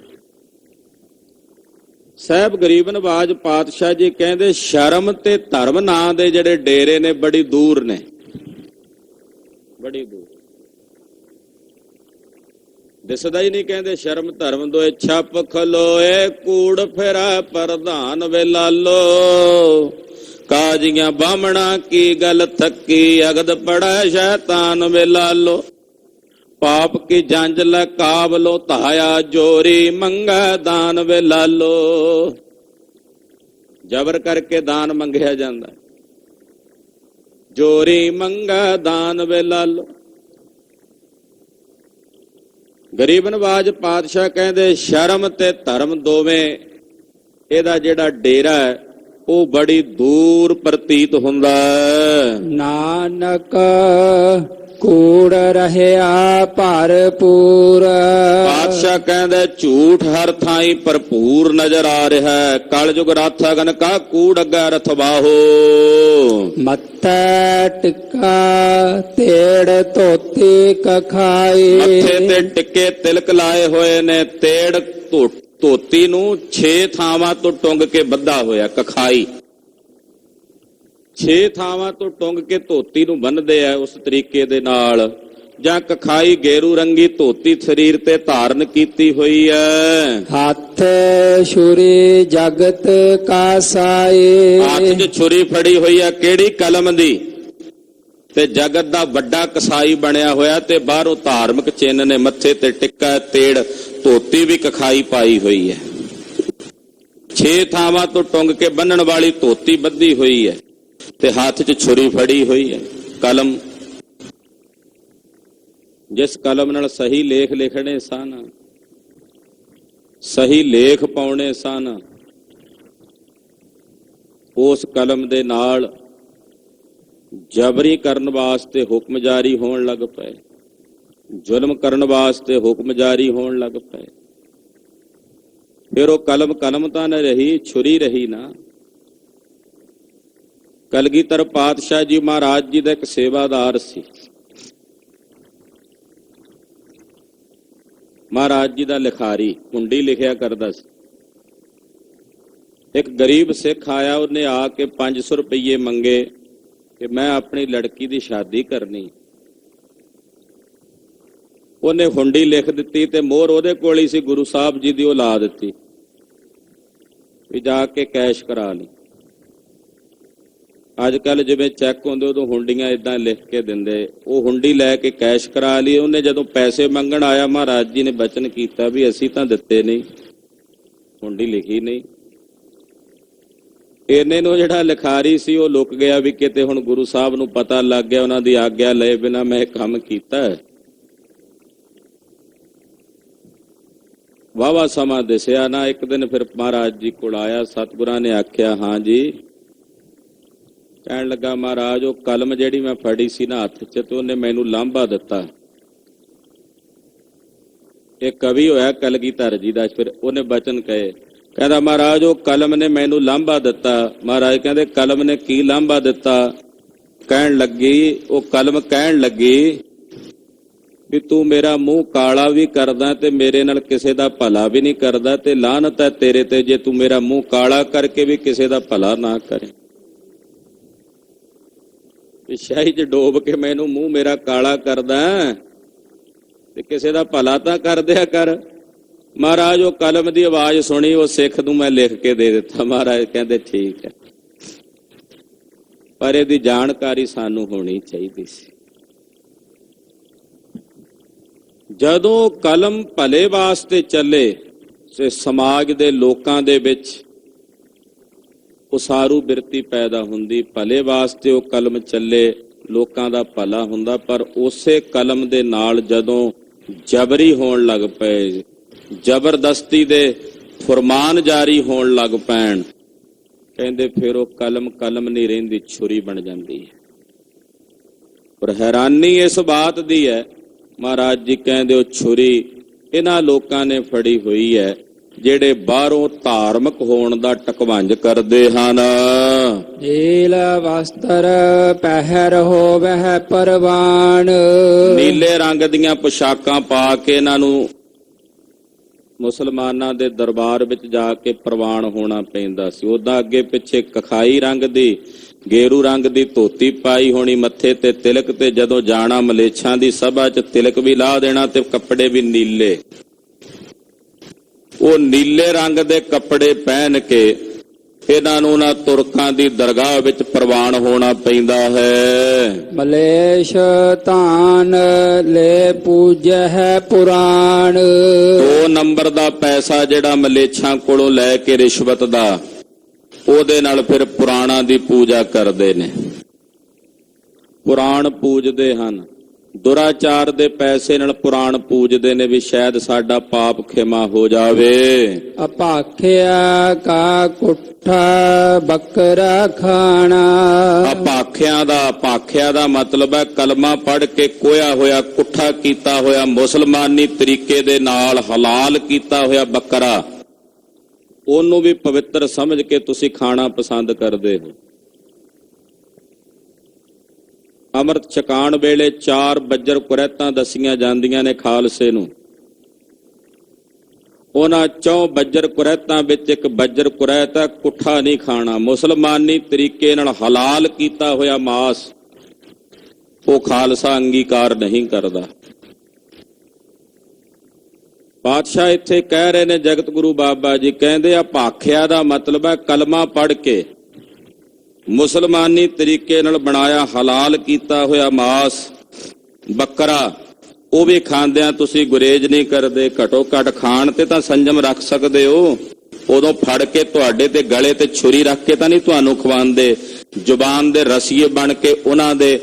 ਸਾਹਿਬ ਗਰੀਬ ਨਵਾਜ ਪਾਤਸ਼ਾਹ ਜੀ ਕਹਿੰਦੇ ਸ਼ਰਮ ਤੇ ਧਰਮ ਨਾਂ ਦੇ ਜਿਹੜੇ ਡੇਰੇ ਨੇ ਬੜੀ ਦੂਰ ਨੇ, ਬੜੀ ਦੂਰ, ਦਿਸਦਾ ਹੀ ਨਹੀਂ। ਕਹਿੰਦੇ ਸ਼ਰਮ ਧਰਮ ਦੋਏ ਛੱਪ ਖਲੋਏ, ਕੂੜ ਫੇਰਾ ਪ੍ਰਧਾਨ ਵੇ ਲਾਲੋ, ਕਾਜੀਆਂ ਬਾਹਮਣਾ ਕੀ ਗੱਲ ਥੱਕੀ, ਅਗਦ ਪੜਾ ਸ਼ੈਤਾਨ ਵੇ ਲਾਲੋ, ਪਾਪ ਕੀ ਜੰਜ ਲੈ ਕਾਬਲੋ ਧਾਇਆ, ਜੋਰੀ ਮੰਗਾ ਦਾਨ ਵੇ ਲਾਲੋ। ਜ਼ਬਰ ਕਰਕੇ ਦਾਨ ਮੰਗਿਆ ਜਾਂਦਾ, ਜੋਰੀ ਮੰਗਾ ਦਾਨ ਵੇ ਲਾਲੋ। ਗਰੀਬ ਨਵਾਜ ਪਾਤਸ਼ਾਹ ਕਹਿੰਦੇ ਸ਼ਰਮ ਤੇ ਧਰਮ ਦੋਵੇਂ, ਇਹਦਾ ਜਿਹੜਾ ਡੇਰਾ ਹੈ ਉਹ ਬੜੀ ਦੂਰ ਪ੍ਰਤੀਤ ਹੁੰਦਾ ਹੈ। ਨਾਨਕ ਕੂੜ ਰਹਿਆ ਭਰਪੂਰ, ਪਾਤਸ਼ਾਹ ਕਹਿੰਦਾ ਝੂਠ ਹਰ ਥਾਈ ਭਰਪੂਰ ਨਜ਼ਰ ਆ ਰਿਹਾ ਹੈ। ਕਲਯੁਗ ਰਥ ਅਗਨ ਕਾ ਕੂੜ ਅੱਗਾ ਰਥਵਾਹੋ, ਮੱਥਾ ਟਿੱਕਾ ਤੇੜ ਧੋਤੀ ਕਖਾਈ, ਮੱਥੇ ਤੇ ਟਿੱਕੇ ਤਿਲਕ ਲਾਏ ਹੋਏ ਨੇ, ਤੇੜ ਧੋਤੀ ਨੂੰ 6 ਥਾਵਾਂ ਤੋਂ ਟੁੰਗ ਕੇ ਬੱਧਾ ਹੋਇਆ, ਕਖਾਈ 6 ਥਾਵਾਂ ਤੋਂ ਟੁੰਗ ਕੇ ਧੋਤੀ ਨੂੰ ਬੰਨ੍ਹਦੇ ਆ ਉਸ ਤਰੀਕੇ ਦੇ ਨਾਲ। ਜਾਂ ਕਖਾਈ ਗੇਰੂ ਰੰਗੀ ਧੋਤੀ ਸਰੀਰ ਤੇ ਧਾਰਨ ਕੀਤੀ ਹੋਈ ਹੈ। ਹੱਥ ਛੁਰੀ ਜਗਤ ਕਾ ਸਾਈ, ਹੱਥ 'ਚ ਛੁਰੀ ਫੜੀ ਹੋਈ ਆ ਕਿਹੜੀ ਕਲਮ ਦੀ, ਤੇ ਜਗਤ ਦਾ ਵੱਡਾ ਕਸਾਈ ਬਣਿਆ ਹੋਇਆ, ਤੇ ਬਾਹਰੋਂ ਧਾਰਮਿਕ ਚਿੰਨ੍ਹ ਨੇ, ਮੱਥੇ ਤੇ ਟਿੱਕਾ ਤੇੜ, ਧੋਤੀ ਵੀ ਕਖਾਈ ਪਾਈ ਹੋਈ ਹੈ। 6 ਥਾਵਾਂ ਤੋਂ ਟੁੰਗ ਕੇ ਬੰਨਣ ਵਾਲੀ ਧੋਤੀ ਬੱਧੀ ਹੋਈ ਹੈ, ਤੇ ਹੱਥ 'ਚ ਛੁਰੀ ਫੜੀ ਹੋਈ ਹੈ, ਕਲਮ। ਜਿਸ ਕਲਮ ਨਾਲ ਸਹੀ ਲੇਖ ਲਿਖਣੇ ਸਨ, ਸਹੀ ਲੇਖ ਪਾਉਣੇ ਸਨ, ਉਸ ਕਲਮ ਦੇ ਨਾਲ ਜਬਰੀ ਕਰਨ ਵਾਸਤੇ ਹੁਕਮ ਜਾਰੀ ਹੋਣ ਲੱਗ ਪਏ, ਜ਼ੁਲਮ ਕਰਨ ਵਾਸਤੇ ਹੁਕਮ ਜਾਰੀ ਹੋਣ ਲੱਗ ਪਏ। ਫਿਰ ਉਹ ਕਲਮ ਕਲਮ ਤਾਂ ਨਾ ਰਹੀ, ਛੁਰੀ ਰਹੀ ਨਾ। ਕਲਗੀਧਰ ਪਾਤਸ਼ਾਹ ਜੀ ਮਹਾਰਾਜ ਜੀ ਦਾ ਇੱਕ ਸੇਵਾਦਾਰ ਸੀ, ਮਹਾਰਾਜ ਜੀ ਦਾ ਲਿਖਾਰੀ, ਕੁੰਡੀ ਲਿਖਿਆ ਕਰਦਾ ਸੀ। ਇੱਕ ਗਰੀਬ ਸਿੱਖ ਆਇਆ, ਉਹਨੇ ਆ ਕੇ 500 ਰੁਪਏ ਮੰਗੇ ਕਿ ਮੈਂ ਆਪਣੀ ਲੜਕੀ ਦੀ ਸ਼ਾਦੀ ਕਰਨੀ। ਉਹਨੇ ਹੁੰਡੀ ਲਿਖ ਦਿੱਤੀ ਤੇ ਮੋਹਰ ਉਹਦੇ ਕੋਲ ਹੀ ਸੀ, ਗੁਰੂ ਸਾਹਿਬ ਜੀ ਦੀ, ਉਹ ਲਾ ਦਿੱਤੀ ਵੀ ਜਾ ਕੇ ਕੈਸ਼ ਕਰਾ ਲਈ। ਅੱਜ ਕੱਲ ਜਿਵੇਂ ਚੈੱਕ ਹੁੰਦੇ ਉਦੋਂ ਹੁੰਡੀਆਂ ਇਦਾਂ ਲਿਖ ਕੇ ਦਿੰਦੇ, ਉਹ ਹੁੰਡੀ ਲੈ ਕੇ ਕੈਸ਼ ਕਰਾ ਲਈ। ਉਹਨੇ ਜਦੋਂ ਪੈਸੇ ਮੰਗਣ ਆਇਆ, ਮਹਾਰਾਜ ਜੀ ਨੇ ਬਚਨ ਕੀਤਾ ਵੀ ਅਸੀਂ ਤਾਂ ਦਿੱਤੇ ਨਹੀਂ, ਹੁੰਡੀ ਲਿਖੀ ਨਹੀਂ। ਇਹਨੇ ਨੂੰ ਜਿਹੜਾ ਲਿਖਾਰੀ ਸੀ ਉਹ ਲੁਕ ਗਿਆ ਵੀ ਕਿਤੇ ਹੁਣ ਗੁਰੂ ਸਾਹਿਬ ਨੂੰ ਪਤਾ ਲੱਗ ਗਿਆ, ਉਹਨਾਂ ਦੀ ਆਗਿਆ ਲਏ ਬਿਨਾਂ ਮੈਂ ਕੰਮ ਕੀਤਾ। ਵਾਹਵਾ ਸਮਾਂ ਦਿਸਿਆ ਨਾ। ਇੱਕ ਦਿਨ ਫਿਰ ਮਹਾਰਾਜ ਜੀ ਕੋਲ ਆਇਆ, ਸਤਿਗੁਰਾਂ ਨੇ ਆਖਿਆ ਹਾਂ ਜੀ। ਕਹਿਣ ਲੱਗਾ ਮਹਾਰਾਜ ਉਹ ਕਲਮ ਜਿਹੜੀ ਮੈਂ ਫੜੀ ਸੀ ਨਾ ਹੱਥ 'ਚ, ਤੇ ਉਹਨੇ ਮੈਨੂੰ ਲਾਂਭਾ ਦਿੱਤਾ। ਇਹ ਕਵੀ ਹੋਇਆ ਕਲਗੀਧਰ ਜੀ ਦਾ। ਫਿਰ ਉਹਨੇ ਬਚਨ ਕਹੇ, ਕਹਿੰਦਾ ਮਹਾਰਾਜ ਉਹ ਕਲਮ ਨੇ ਮੈਨੂੰ ਲਾਂਭਾ ਦਿੱਤਾ। ਮਹਾਰਾਜ ਕਹਿੰਦੇ ਕਲਮ ਨੇ ਕੀ ਲਾਂਭਾ ਦਿੱਤਾ? ਕਹਿਣ ਲੱਗੀ, ਉਹ ਕਲਮ ਕਹਿਣ ਲੱਗੀ ਵੀ ਤੂੰ ਮੇਰਾ ਮੂੰਹ ਕਾਲਾ ਵੀ ਕਰਦਾ ਤੇ ਮੇਰੇ ਨਾਲ ਕਿਸੇ ਦਾ ਭਲਾ ਵੀ ਨਹੀਂ ਕਰਦਾ, ਤੇ ਲਾਹਨਤ ਹੈ ਤੇਰੇ ਤੇ ਜੇ ਤੂੰ ਮੇਰਾ ਮੂੰਹ ਕਾਲਾ ਕਰਕੇ ਵੀ ਕਿਸੇ ਦਾ ਭਲਾ ਨਾ ਕਰੇ। ਸ਼ਾਹੀ 'ਚ ਡੋਬ ਕੇ ਮੈਨੂੰ ਮੂੰਹ ਮੇਰਾ ਕਾਲਾ ਕਰਦਾ ਤੇ ਕਿਸੇ ਦਾ ਭਲਾ ਤਾਂ ਕਰ ਦਿਆ ਕਰ। ਮਹਾਰਾਜ ਉਹ ਕਲਮ ਦੀ ਆਵਾਜ਼ ਸੁਣੀ, ਉਹ ਸਿੱਖ ਨੂੰ ਮੈਂ ਲਿਖ ਕੇ ਦੇ ਦਿੱਤਾ। ਮਹਾਰਾਜ ਕਹਿੰਦੇ ਠੀਕ ਹੈ, ਪਰ ਇਹਦੀ ਜਾਣਕਾਰੀ ਸਾਨੂੰ ਹੋਣੀ ਚਾਹੀਦੀ ਸੀ। ਜਦੋਂ ਕਲਮ ਭਲੇ ਵਾਸਤੇ ਚੱਲੇ ਤੇ ਸਮਾਜ ਦੇ ਲੋਕਾਂ ਦੇ ਵਿੱਚ ਉਸਾਰੂ ਬਿਰਤੀ ਪੈਦਾ ਹੁੰਦੀ। ਭਲੇ ਵਾਸਤੇ ਉਹ ਕਲਮ ਚੱਲੇ, ਲੋਕਾਂ ਦਾ ਭਲਾ ਹੁੰਦਾ। ਪਰ ਉਸੇ ਕਲਮ ਦੇ ਨਾਲ ਜਦੋਂ ਜਬਰੀ ਹੋਣ ਲੱਗ ਪਏ, ਜ਼ਬਰਦਸਤੀ ਦੇ ਫਰਮਾਨ ਜਾਰੀ ਹੋਣ ਲੱਗ ਪੈਣ, ਕਹਿੰਦੇ ਫਿਰ ਉਹ ਕਲਮ ਨਹੀਂ ਰਹਿੰਦੀ, ਛੁਰੀ ਬਣ ਜਾਂਦੀ ਹੈ। ਪਰ ਹੈਰਾਨੀ ਇਸ ਬਾਤ ਦੀ ਹੈ, ਮਹਾਰਾਜ ਜੀ ਕਹਿੰਦੇ ਉਹ ਛੁਰੀ ਇਹਨਾਂ ਲੋਕਾਂ ਨੇ ਫੜੀ ਹੋਈ ਹੈ ਜਿਹੜੇ ਬਾਹਰੋਂ ਧਾਰਮਿਕ ਹੋਣ ਦਾ ਟਕਵੰਜ ਕਰਦੇ ਹਨ। ਨੀਲ ਵਸਤਰ ਪਹਿਰ ਹੋਵਹਿ ਪਰਵਾਨ, ਨੀਲੇ ਰੰਗ ਦੀਆਂ ਪੁਸ਼ਾਕਾਂ ਪਾ ਕੇ ਇਹਨਾਂ ਨੂੰ ਮੁਸਲਮਾਨਾਂ ਦੇ ਦਰਬਾਰ ਵਿੱਚ ਜਾ ਕੇ ਪ੍ਰਵਾਨ ਹੋਣਾ ਪੈਂਦਾ ਸੀ। ਉਦਾਂ ਅੱਗੇ ਪਿੱਛੇ ਕਖਾਈ ਰੰਗ ਦੀ, ਗੇਰੂ ਰੰਗ ਦੀ ਧੋਤੀ ਪਾਈ ਹੋਣੀ, ਮੱਥੇ ਤੇ ਤਿਲਕ, ਤੇ ਜਦੋਂ ਜਾਣਾ ਮਲੇਛਾਂ ਦੀ ਸਭਾ 'ਚ ਤਿਲਕ ਵੀ ਲਾ ਦੇਣਾ ਤੇ ਕੱਪੜੇ ਵੀ ਨੀਲੇ। ਉਹ ਨੀਲੇ ਰੰਗ ਦੇ ਕੱਪੜੇ ਪਹਿਨ ਕੇ ਇਹਨਾਂ ਨੂੰ ਨਾ ਤੁਰਕਾਂ ਦੀ ਦਰਗਾਹ ਵਿੱਚ ਪ੍ਰਵਾਨ ਹੋਣਾ ਪੈਂਦਾ ਹੈ। ਮਲੇਸ਼ ਧਾਨ ਲੈ ਪੂਜਹਿ ਪੁਰਾਣ, 2 ਨੰਬਰ ਦਾ ਪੈਸਾ ਜਿਹੜਾ ਮਲੇਛਾਂ ਕੋਲੋਂ ਲੈ ਕੇ ਰਿਸ਼ਵਤ ਦਾ, ਉਹਦੇ ਨਾਲ ਫਿਰ ਪੁਰਾਣਾਂ ਦੀ ਪੂਜਾ ਕਰਦੇ ਨੇ। ਪੁਰਾਣ ਪੂਜਦੇ ਹਨ, ਦੁਰਾਚਾਰ ਦੇ ਪੈਸੇ ਨਾਲ ਪੁਰਾਣ ਪੂਜਦੇ ਨੇ ਵੀ ਸ਼ਾਇਦ ਸਾਡਾ ਪਾਪ ਖਿਮਾ ਹੋ ਜਾਵੇ। ਅਪਾਖਿਆ ਕਾ ਕੁੱਠਾ ਬੱਕਰਾ ਖਾਣਾ, ਅਪਾਖਿਆ ਦਾ ਮਤਲਬ ਹੈ ਕਲਮਾ ਪੜ੍ਹ ਕੇ ਕੋਇਆ ਹੋਇਆ, ਕੁੱਠਾ ਕੀਤਾ ਹੋਇਆ, ਮੁਸਲਮਾਨੀ ਤਰੀਕੇ ਦੇ ਨਾਲ ਹਲਾਲ ਕੀਤਾ ਹੋਇਆ ਬੱਕਰਾ, ਉਹਨੂੰ ਵੀ ਪਵਿੱਤਰ ਸਮਝ ਕੇ ਤੁਸੀਂ ਖਾਣਾ ਪਸੰਦ ਕਰਦੇ ਹੋ। ਅੰਮ੍ਰਿਤ ਛਕਾਣ ਵੇਲੇ 4 ਬੱਜਰ ਕੁਰੈਤਾਂ ਦਸੀਆਂ ਜਾਂਦੀਆਂ ਨੇ ਖਾਲਸੇ ਨੂੰ। ਉਹਨਾਂ 4 ਬੱਜਰ ਕੁਰੈਤਾਂ ਵਿੱਚ ਇੱਕ ਬੱਜਰ ਕੁਰੈਤ ਹੈ ਕੁੱਠਾ ਨਹੀਂ ਖਾਣਾ, ਮੁਸਲਮਾਨੀ ਤਰੀਕੇ ਨਾਲ ਹਲਾਲ ਕੀਤਾ ਹੋਇਆ ਮਾਸ ਉਹ ਖਾਲਸਾ ਅੰਗੀਕਾਰ ਨਹੀਂ ਕਰਦਾ। ਪਾਤਸ਼ਾਹ ਇੱਥੇ ਕਹਿ ਰਹੇ ਨੇ, ਜਗਤ ਗੁਰੂ ਬਾਬਾ ਜੀ ਕਹਿੰਦੇ ਆ ਭਾਖਿਆ ਦਾ ਮਤਲਬ ਹੈ ਕਲਮਾ ਪੜ੍ਹ ਕੇ ਮੁਸਲਮਾਨੀ ਤਰੀਕੇ ਨਾਲ ਬਣਾਇਆ ਹਲਾਲ ਕੀਤਾ ਹੋਇਆ ਮਾਸ ਬੱਕਰਾ, ਉਹ ਵੀ ਖਾਂਦਿਆਂ ਤੁਸੀਂ ਗੁਰੇਜ਼ ਨਹੀਂ ਕਰਦੇ। ਘਟੋ ਘਟ ਖਾਣ ਤੇ ਤਾਂ ਸੰਜਮ ਰੱਖ ਸਕਦੇ ਹੋ, ਉਦੋਂ ਫੜ ਕੇ ਤੁਹਾਡੇ ਤੇ ਗਲੇ ਤੇ ਛੁਰੀ ਰੱਖ ਕੇ ਤਾਂ ਨਹੀਂ ਤੁਹਾਨੂੰ ਖਵਾਉਂਦੇ। ਜ਼ੁਬਾਨ ਦੇ ਰਸੀਏ ਬਣ ਕੇ ਉਹਨਾਂ ਦੇ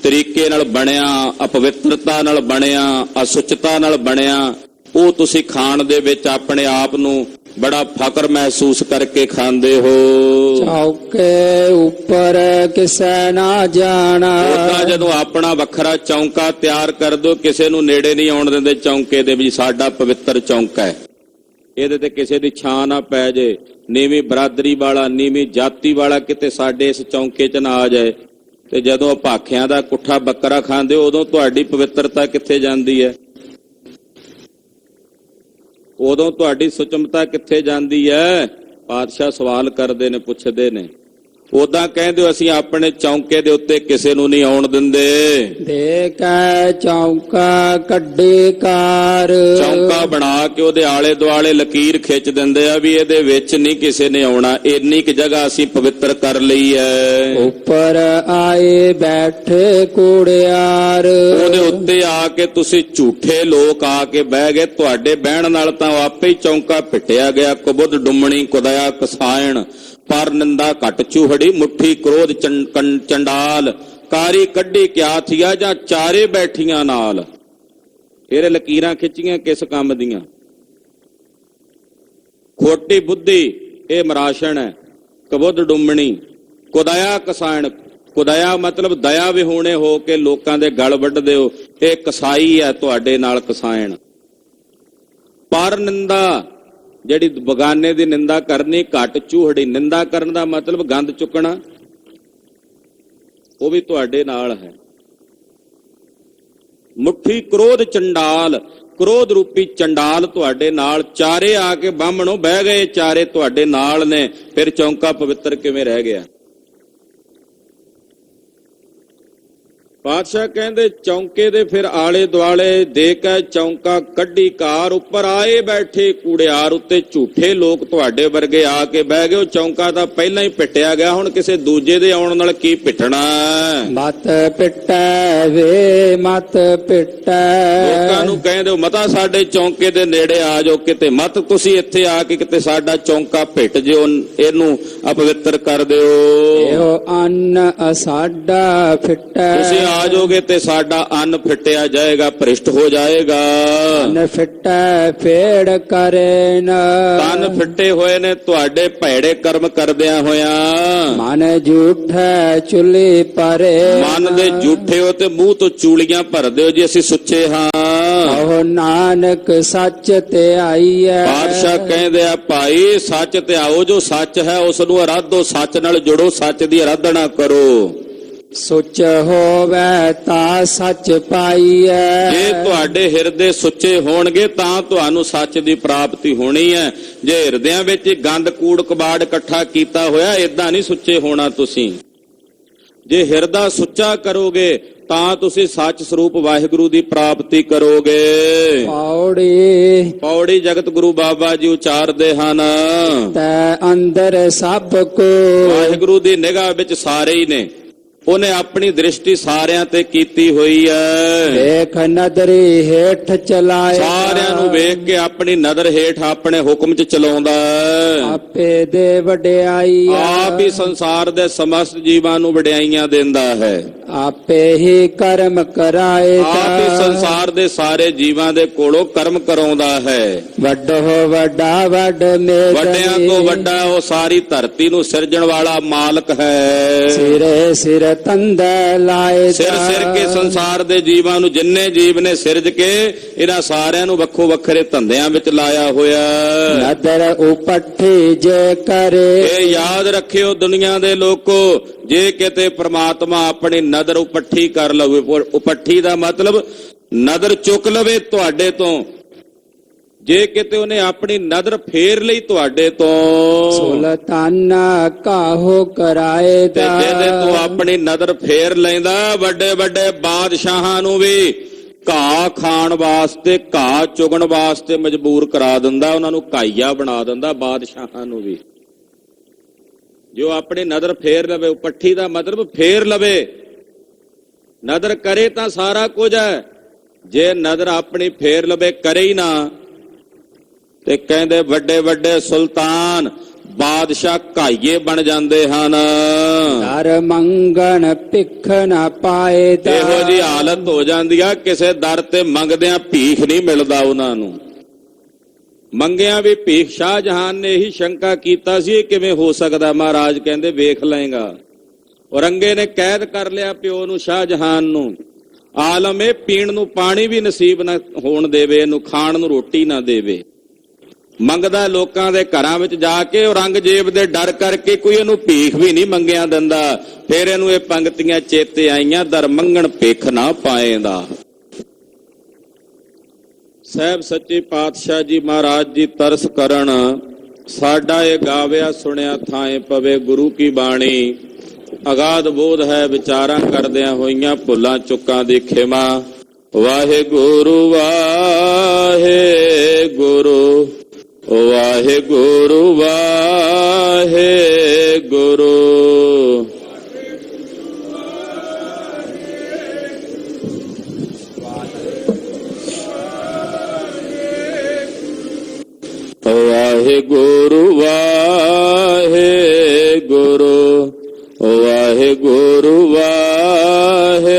ਤਰੀਕੇ ਨਾਲ ਬਣਿਆ, ਅਪਵਿੱਤਰਤਾ ਨਾਲ ਬਣਿਆ, ਅਸੁਚਤਾ ਨਾਲ ਬਣਿਆ, ਉਹ ਤੁਸੀਂ ਖਾਣ ਦੇ ਵਿੱਚ ਆਪਣੇ ਆਪ ਨੂੰ ਬੜਾ ਫਕਰ ਮਹਿਸੂਸ ਕਰਕੇ ਖਾਂਦੇ ਹੋ। ਚੌਕੇ ਉੱਪਰ ਕਿਸੈ ਨਾ ਜਾਣਾ, ਉਹਦਾ ਜਦੋਂ ਆਪਣਾ ਵੱਖਰਾ ਚੌਂਕਾ ਤਿਆਰ ਕਰ ਦਿਓ, ਕਿਸੇ ਨੂੰ ਨੇੜੇ ਨਹੀਂ ਆਉਣ ਦਿੰਦੇ ਚੌਂਕੇ ਦੇ ਵੀ ਸਾਡਾ ਪਵਿੱਤਰ ਚੌਂਕਾ ਹੈ, ਇਹਦੇ ਤੇ ਕਿਸੇ ਦੀ ਛਾਂ ਨਾ ਪੈ ਜੇ, ਨੀਵੀਂ ਬਰਾਦਰੀ ਵਾਲਾ, ਨੀਵੀਂ ਜਾਤੀ ਵਾਲਾ ਕਿਤੇ ਸਾਡੇ ਇਸ ਚੌਂਕੇ 'ਚ ਨਾ ਆ ਜਾਏ। ਤੇ ਜਦੋਂ ਭਾਖਿਆਂ ਦਾ ਕੁੱਠਾ ਬੱਕਰਾ ਖਾਂਦੇ ਹੋ, ਉਦੋਂ ਤੁਹਾਡੀ ਪਵਿੱਤਰਤਾ ਕਿੱਥੇ ਜਾਂਦੀ ਹੈ? ਉਦੋਂ ਤੁਹਾਡੀ ਸੁਚਮਤਾ ਕਿੱਥੇ ਜਾਂਦੀ ਹੈ? ਪਾਤਸ਼ਾਹ ਸਵਾਲ ਕਰਦੇ ਨੇ, ਪੁੱਛਦੇ ਨੇ। ਉਦਾਂ ਕਹਿੰਦੇ ਅਸੀਂ ਆਪਣੇ ਚੌਂਕੇ ਦੇ ਉੱਤੇ ਕਿਸੇ ਨੂੰ ਨਹੀਂ ਆਉਣ ਦਿੰਦੇ। ਦੇਖੈ ਚੌਂਕਾ ਕੱਢੇ ਕਾਰ, ਚੌਂਕਾ ਬਣਾ ਕੇ ਉਹਦੇ ਆਲੇ ਦੁਆਲੇ ਲਕੀਰ ਖਿੱਚ ਦਿੰਦੇ ਆ ਵੀ ਇਹਦੇ ਵਿੱਚ ਨਹੀਂ ਕਿਸੇ ਨੇ ਆਉਣਾ, ਇੰਨੀ ਕੁ ਜਗ੍ਹਾ ਅਸੀਂ ਪਵਿੱਤਰ ਕਰ ਲਈ ਹੈ। ਉੱਪਰ ਆਏ ਬੈਠੇ ਕੂੜਿਆਰ, ਉਹਦੇ ਉੱਤੇ ਆ ਕੇ ਤੁਸੀਂ ਝੂਠੇ ਲੋਕ ਆ ਕੇ ਬਹਿ ਗਏ, ਤੁਹਾਡੇ ਬਹਿਣ ਨਾਲ ਤਾਂ ਆਪੇ ਹੀ ਚੌਂਕਾ ਪਿੱਟਿਆ ਗਿਆ। ਕੁਬੁੱਧ ਡੁੰਮਣੀ ਕੁਦਇਆ ਕਸਾਇਣ, ਪਰ ਨਿੰਦਾ ਘਟ ਚੂਹੜੀ, ਮੁੱਠੀ ਕ੍ਰੋਧ ਚੰਡਾਲ, ਕਾਰੀ ਕੱਢੀ ਕਿਆ ਥੀਆ, ਜਾਂ ਚਾਰੇ ਬੈਠੀਆਂ ਨਾਲ। ਫਿਰ ਲਕੀਰਾਂ ਖਿੱਚੀਆਂ ਕਿਸ ਕੰਮ ਦੀਆਂ? ਖੋਟੀ ਬੁੱਧੀ ਇਹ ਮਰਾਸ਼ਣ ਹੈ। ਕੁਬੁੱਧ ਡੁੰਮਣੀ ਕੁਦਇਆ ਕਸਾਇਣ, ਕੁਦਇਆ ਮਤਲਬ ਦਇਆ ਵਿਹੂਣੇ ਹੋ ਕੇ ਲੋਕਾਂ ਦੇ ਗਲ ਵੱਢਦੇ ਹੋ, ਇਹ ਕਸਾਈ ਹੈ ਤੁਹਾਡੇ ਨਾਲ ਕਸਾਇਣ। ਪਰ ਨਿੰਦਾ ਜਿਹੜੀ ਬਗਾਨੇ ਦੀ ਨਿੰਦਾ ਕਰਨੀ, ਘਟ ਚੂਹੜੀ, ਨਿੰਦਾ ਕਰਨ ਦਾ ਮਤਲਬ ਗੰਦ ਚੁੱਕਣਾ, ਉਹ ਵੀ ਤੁਹਾਡੇ ਨਾਲ ਹੈ। ਮੁੱਠੀ ਕ੍ਰੋਧ ਚੰਡਾਲ, ਕ੍ਰੋਧ ਰੂਪੀ ਚੰਡਾਲ ਤੁਹਾਡੇ ਨਾਲ, ਚਾਰੇ ਆ ਕੇ ਬਾਹਮਣੋਂ ਬਹਿ ਗਏ, ਚਾਰੇ ਤੁਹਾਡੇ ਨਾਲ ਨੇ, ਫਿਰ ਚੌਂਕਾ ਪਵਿੱਤਰ ਕਿਵੇਂ ਰਹਿ ਗਿਆ? ਪਾਤਸ਼ਾਹ ਕਹਿੰਦੇ ਚੌਂਕੇ ਦੇ ਫਿਰ ਆਲੇ ਦੁਆਲੇ ਦੇ ਕੇ ਚੌਂਕਾ ਕੱਢੀ ਕਾਰ, ਉੱਪਰ ਆਏ ਬੈਠੇ ਕੂੜਿਆਰ, ਉੱਤੇ ਝੂਠੇ ਲੋਕ ਤੁਹਾਡੇ ਵਰਗੇ ਆ ਕੇ ਬਹਿ ਗਏ। ਉਹ ਚੌਂਕਾ ਤਾਂ ਪਹਿਲਾਂ ਹੀ ਪਿੱਟਿਆ ਗਿਆ, ਹੁਣ ਕਿਸੇ ਦੂਜੇ ਦੇ ਆਉਣ ਨਾਲ ਕੀ ਪਿੱਟਣਾ? ਮਤ ਪਿੱਟੈ ਵੇ ਮਤ ਪਿੱਟੈ, ਲੋਕਾਂ ਨੂੰ ਕਹਿੰਦੇ ਹੋ ਮਤਾ ਸਾਡੇ ਚੌਂਕੇ ਦੇ ਨੇੜੇ ਆ ਜਾਓ, ਕਿਤੇ ਮਤ ਤੁਸੀਂ ਇੱਥੇ ਆ ਕੇ ਕਿਤੇ ਸਾਡਾ ਚੌਂਕਾ ਪਿੱਟ ਜਿਓ, ਇਹਨੂੰ ਅਪਵਿੱਤਰ ਕਰ ਦਿਓ। ਇਹੋ ਅੰਨ ਸਾਡਾ ਫਿੱਟੈ, ਤੁਸੀਂ ਆ ਜਾਓਗੇ ਤੇ ਸਾਡਾ ਅੰਨ ਫਿੱਟਿਆ ਜਾਏਗਾ, ਭ੍ਰਿਸ਼ਟ ਹੋ ਜਾਏਗਾ। ਤਨ ਫਿੱਟੈ ਫੇੜ ਕਰੇ ਨ, ਤਨ ਫਿੱਟੇ ਹੋਏ ਨੇ ਤੁਹਾਡੇ ਭੈੜੇ ਕਰਮ ਕਰਦਿਆਂ ਹੋਇਆਂ। ਮਨ ਝੂਠੈ ਚੁਲੀ ਪਰੇ, ਮਨ ਦੇ ਝੂਠੇ ਹੋ ਤੇ ਮੂੰਹ ਤੋਂ ਚੂਲੀਆਂ ਭਰਦੇ ਹੋ ਜੀ ਅਸੀਂ ਸੁੱਚੇ ਹਾਂ। ਕਹੋ ਨਾਨਕ ਸੱਚ ਤੇ ਆਈਐ। ਬਾਦਸ਼ਾਹ ਕਹਿੰਦੇ ਆ ਭਾਈ ਸੱਚ ਤੇ ਆਓ, ਜੋ ਸੱਚ ਹੈ ਉਸ ਨੂੰ ਅਰਾਧੋ, ਸੱਚ ਨਾਲ ਜੁੜੋ, ਸੱਚ ਦੀ ਅਰਾਧਨਾ ਕਰੋ। ਸੁਚ ਹੋਵੇ ਤਾਂ ਸੱਚ ਪਾਈਐ। ਜੇ ਤੁਹਾਡੇ ਹਿਰਦੇ ਸੁੱਚੇ ਹੋਣਗੇ ਤਾਂ ਤੁਹਾਨੂੰ ਸੱਚ ਦੀ ਪ੍ਰਾਪਤੀ ਹੋਣੀ ਹੈ। ਜੇ ਹਿਰਦਿਆਂ ਵਿੱਚ ਗੰਦ ਕੂੜ ਕਬਾੜ ਇਕੱਠਾ ਕੀਤਾ ਹੋਇਆ, ਏਦਾਂ ਨਹੀਂ ਸੁੱਚੇ ਹੋਣਾ ਤੁਸੀਂ। ਜੇ ਹਿਰਦਾ ਸੁੱਚਾ ਕਰੋਗੇ ਤਾਂ ਤੁਸੀਂ ਸੱਚ ਸਰੂਪ ਵਾਹਿਗੁਰੂ ਦੀ ਪ੍ਰਾਪਤੀ ਕਰੋਗੇ। ਪੌੜੀ ਪੌੜੀ ਜਗਤ ਗੁਰੂ ਬਾਬਾ ਜੀ ਉਚਾਰਦੇ ਹਨ। ਤੈ ਅੰਦਰ ਸਭ ਕੋ, ਵਾਹਿਗੁਰੂ ਦੀ ਨਿਗਾਹ ਵਿੱਚ ਸਾਰੇ ਹੀ ਨੇ, ਉਹਨੇ ਆਪਣੀ ਦ੍ਰਿਸ਼ਟੀ ਸਾਰਿਆਂ ਤੇ ਕੀਤੀ ਹੋਈ ਹੈ। ਵੇਖ ਨਦਰੀ ਹੇਠ ਚਲਾਏ, ਸਾਰਿਆਂ ਨੂੰ ਵੇਖ ਕੇ ਆਪਣੀ ਨਜ਼ਰ ਹੇਠ ਆਪਣੇ ਹੁਕਮ 'ਚ ਚਲਾਉਂਦਾ ਹੈ। ਆਪੇ ਦੇ ਵਡਿਆਈ, ਆਪ ਹੀ ਸੰਸਾਰ ਦੇ ਸਮਸਤ ਜੀਵਾਂ ਨੂੰ ਵਡਿਆਈਆਂ ਦਿੰਦਾ ਹੈ। ਆਪੇ ਹੀ ਕਰਮ ਕਰਾਏ, ਆਪ ਹੀ ਸੰਸਾਰ ਦੇ ਸਾਰੇ ਜੀਵਾਂ ਦੇ ਕੋਲੋਂ ਕਰਮ ਕਰਾਉਂਦਾ ਹੈ। ਵੱਡੋ ਵੱਡਾ ਵੱਡ ਮੇਦ, ਵੱਡਿਆਂ ਤੋਂ ਵੱਡਾ ਉਹ ਸਾਰੀ ਧਰਤੀ ਨੂੰ ਸਿਰਜਣ ਵਾਲਾ ਮਾਲਕ ਹੈ। ਸਿਰੇ ਸਿਰ ਤੰਦੈ ਲਾਏ, ਸਿਰ ਕੇ ਸੰਸਾਰ ਦੇ ਜੀਵਾਂ ਨੂੰ, ਜਿੰਨੇ ਜੀਵ ਨੇ ਸਿਰਜ ਕੇ ਇਹਨਾਂ ਸਾਰਿਆਂ ਨੂੰ ਵੱਖੋ ਵੱਖਰੇ ਧੰਦਿਆਂ ਵਿੱਚ ਲਾਇਆ ਹੋਇਆ। ਨਦਰ ਉਪੱਠੀ ਜੇ ਕਰੇ, ਇਹ ਯਾਦ ਰੱਖਿਓ ਦੁਨੀਆ ਦੇ ਲੋਕੋ, ਜੇ ਕਿਤੇ ਪ੍ਰਮਾਤਮਾ ਆਪਣੀ ਨਦਰ ਉਪੱਠੀ ਕਰ ਲਵੇ, ਉਪੱਠੀ ਦਾ ਮਤਲਬ ਨਦਰ ਚੁੱਕ ਲਵੇ ਤੁਹਾਡੇ ਤੋਂ, ਜੇ ਕਿਤੇ ਉਹਨੇ ਆਪਣੀ ਨਜ਼ਰ ਫੇਰ ਲਈ ਤੁਹਾਡੇ ਤੋਂ, ਸੁਲਤਾਨਾ ਕਾਹੋ ਕਰਾਏ ਤੇ ਜਿਹਦੇ ਤੋਂ ਆਪਣੀ ਨਜ਼ਰ ਫੇਰ ਲੈਂਦਾ, ਵੱਡੇ ਵੱਡੇ ਬਾਦਸ਼ਾਹਾਂ ਨੂੰ ਵੀ ਘਾਹ ਖਾਣ ਵਾਸਤੇ, ਘਾਹ ਚੁਗਣ ਵਾਸਤੇ ਮਜਬੂਰ ਕਰਾ ਦਿੰਦਾ, ਉਹਨਾਂ ਨੂੰ ਘਾਈਆ ਬਣਾ ਦਿੰਦਾ ਬਾਦਸ਼ਾਹਾਂ ਨੂੰ ਵੀ। ਜੋ ਆਪਣੀ ਨਜ਼ਰ ਫੇਰ ਲਵੇ, ਉਪੱਠੀ ਦਾ ਮਤਲਬ ਫੇਰ ਲਵੇ, ਨਜ਼ਰ ਕਰੇ ਤਾਂ ਸਾਰਾ ਕੁਝ ਹੈ, ਜੇ ਨਜ਼ਰ ਆਪਣੀ ਫੇਰ ਲਵੇ, ਕਰੇ ਹੀ ਨਾ, ਤੇ ਕਹਿੰਦੇ ਵੱਡੇ ਵੱਡੇ ਸੁਲਤਾਨ ਬਾਦਸ਼ਾਹ ਘਾਈਏ ਬਣ ਜਾਂਦੇ ਹਨ। ਦਰ ਮੰਗਣ ਭਿੱਖ ਨਾ ਪਾਏ, ਇਹੋ ਜੀ ਹਾਲਤ ਹੋ ਜਾਂਦੀ ਆ, ਕਿਸੇ ਦਰ ਤੇ ਮੰਗਦਿਆਂ ਭੀਖ ਨਹੀਂ ਮਿਲਦਾ ਉਹਨਾਂ ਨੂੰ। ਮੰਗਿਆ ਵੀ ਭੀਖ। ਸ਼ਾਹਜਹਾਨ ਨੇ ਇਹੀ ਸ਼ੰਕਾ ਕੀਤਾ ਸੀ, ਇਹ ਕਿਵੇਂ ਹੋ ਸਕਦਾ? ਮਹਾਰਾਜ ਕਹਿੰਦੇ ਵੇਖ ਲਏਗਾ। ਔਰੰਗੇ ਨੇ ਕੈਦ ਕਰ ਲਿਆ ਪਿਓ ਨੂੰ, ਸ਼ਾਹਜਹਾਨ ਨੂੰ। ਆਲਮ ਇਹ ਪੀਣ ਨੂੰ ਪਾਣੀ ਵੀ ਨਸੀਬ ਨਾ ਹੋਣ ਦੇਵੇ, ਇਹਨੂੰ ਖਾਣ ਨੂੰ ਰੋਟੀ ਨਾ ਦੇਵੇ। ਮੰਗਦਾ ਲੋਕਾਂ ਦੇ ਘਰਾਂ ਵਿੱਚ ਜਾ ਕੇ, ਔਰੰਗਜ਼ੇਬ ਦੇ ਡਰ ਕਰਕੇ ਕੋਈ ਇਹਨੂੰ ਭੀਖ ਵੀ ਨਹੀਂ ਮੰਗਿਆ ਦਿੰਦਾ। ਫਿਰ ਇਹਨੂੰ ਇਹ ਪੰਗਤੀਆਂ ਚੇਤੇ ਆਈਆਂ, ਦਰ ਮੰਗਣ ਭਿੱਖ ਨਾ ਪਾਏਂਦਾ। ਸਾਹਿਬ ਸੱਚੇ ਪਾਤਸ਼ਾਹ ਜੀ ਮਹਾਰਾਜ ਜੀ ਤਰਸ ਕਰਨ, ਸਾਡਾ ਇਹ ਗਾਵਿਆ ਸੁਣਿਆ ਥਾਏ ਪਵੇ ਗੁਰੂ ਕੀ ਬਾਣੀ। ਅਗਾਧ ਬੋਧ ਹੈ ਵਿਚਾਰਾਂ ਕਰਦਿਆਂ ਹੋਈਆਂ ਭੁੱਲਾਂ ਚੁੱਕਾਂ ਦੀ ਖਿਮਾ। ਵਾਹਿਗੁਰੂ ਵਾਹਿਗੁਰੂ ਵਾਹਿਗੁਰੂ ਵਾਹਿਗੁਰੂ। ਵਾਹਿਗੁਰੂ ਵਾਹਿਗੁਰੂ ਵਾਹਿਗੁਰੂ ਵਾਹਿਗੁਰੂ।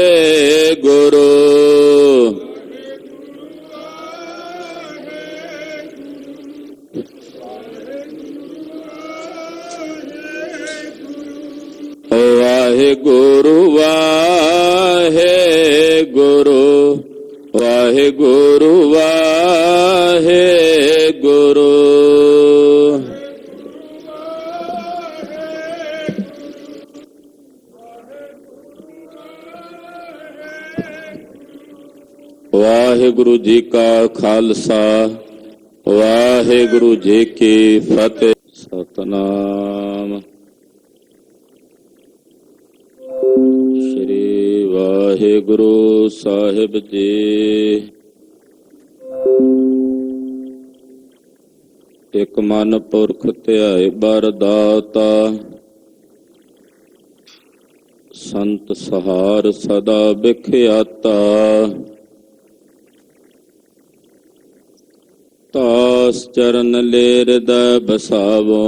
ਵਾਹਿਗੁਰੂ ਵਾਹਿਗੁਰੂ ਵਾਹਿਗੁਰੂ ਵਾਹਿਗੁਰੂ। ਵਾਹਿਗੁਰੂ ਜੀ ਕਾ ਖਾਲਸਾ, ਵਾਹਿਗੁਰੂ ਜੀ ਕੀ ਫਤਿਹ। ਸਤਨਾਮ ਸ੍ਰੀ ਵਾਹਿਗੁਰੂ ਸਾਹਿਬ ਜੀ। ਇਕ ਮਨ ਪੁਰਖ ਧਿਆਏ ਬਰ ਦਾਤਾ, ਸੰਤ ਸਹਾਰ ਸਦਾ ਬਿਖਿਆਤਾ। ਤਾਸ ਚਰਨ ਲੈ ਹਿਰਦੈ ਬਸਾਵੋ,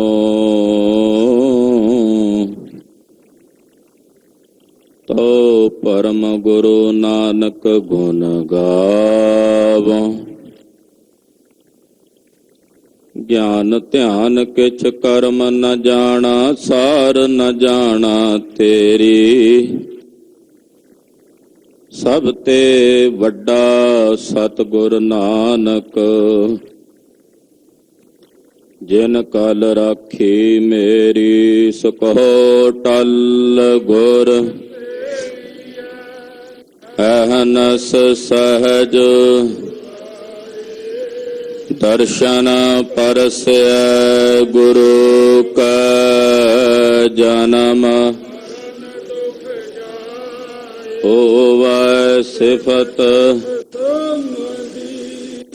ਤੋ ਪਰਮ ਗੁਰੂ ਨਾਨਕ ਗੁਣ ਗਾਵੋ। ਗਿਆਨ ਧਿਆਨ ਕਿਛ ਕਰਮ ਨ ਜਾਣਾ, ਸਾਰ ਨ ਜਾਣਾ ਤੇਰੀ। ਸਭ ਤੇ ਵੱਡਾ ਸਤਿਗੁਰ ਨਾਨਕ, ਜਿਨ ਕਲ ਰਾਖੀ ਮੇਰੀ। ਸੋ ਕਹੋ ਟਲ ਗੁਰ ਅਹਨਸ ਸਹਜ, ਦਰਸ਼ਨ ਪਰਸੈ ਗੁਰੂ ਕਾ ਜਨਮ। ਹੋਵੈ ਸਿਫਤ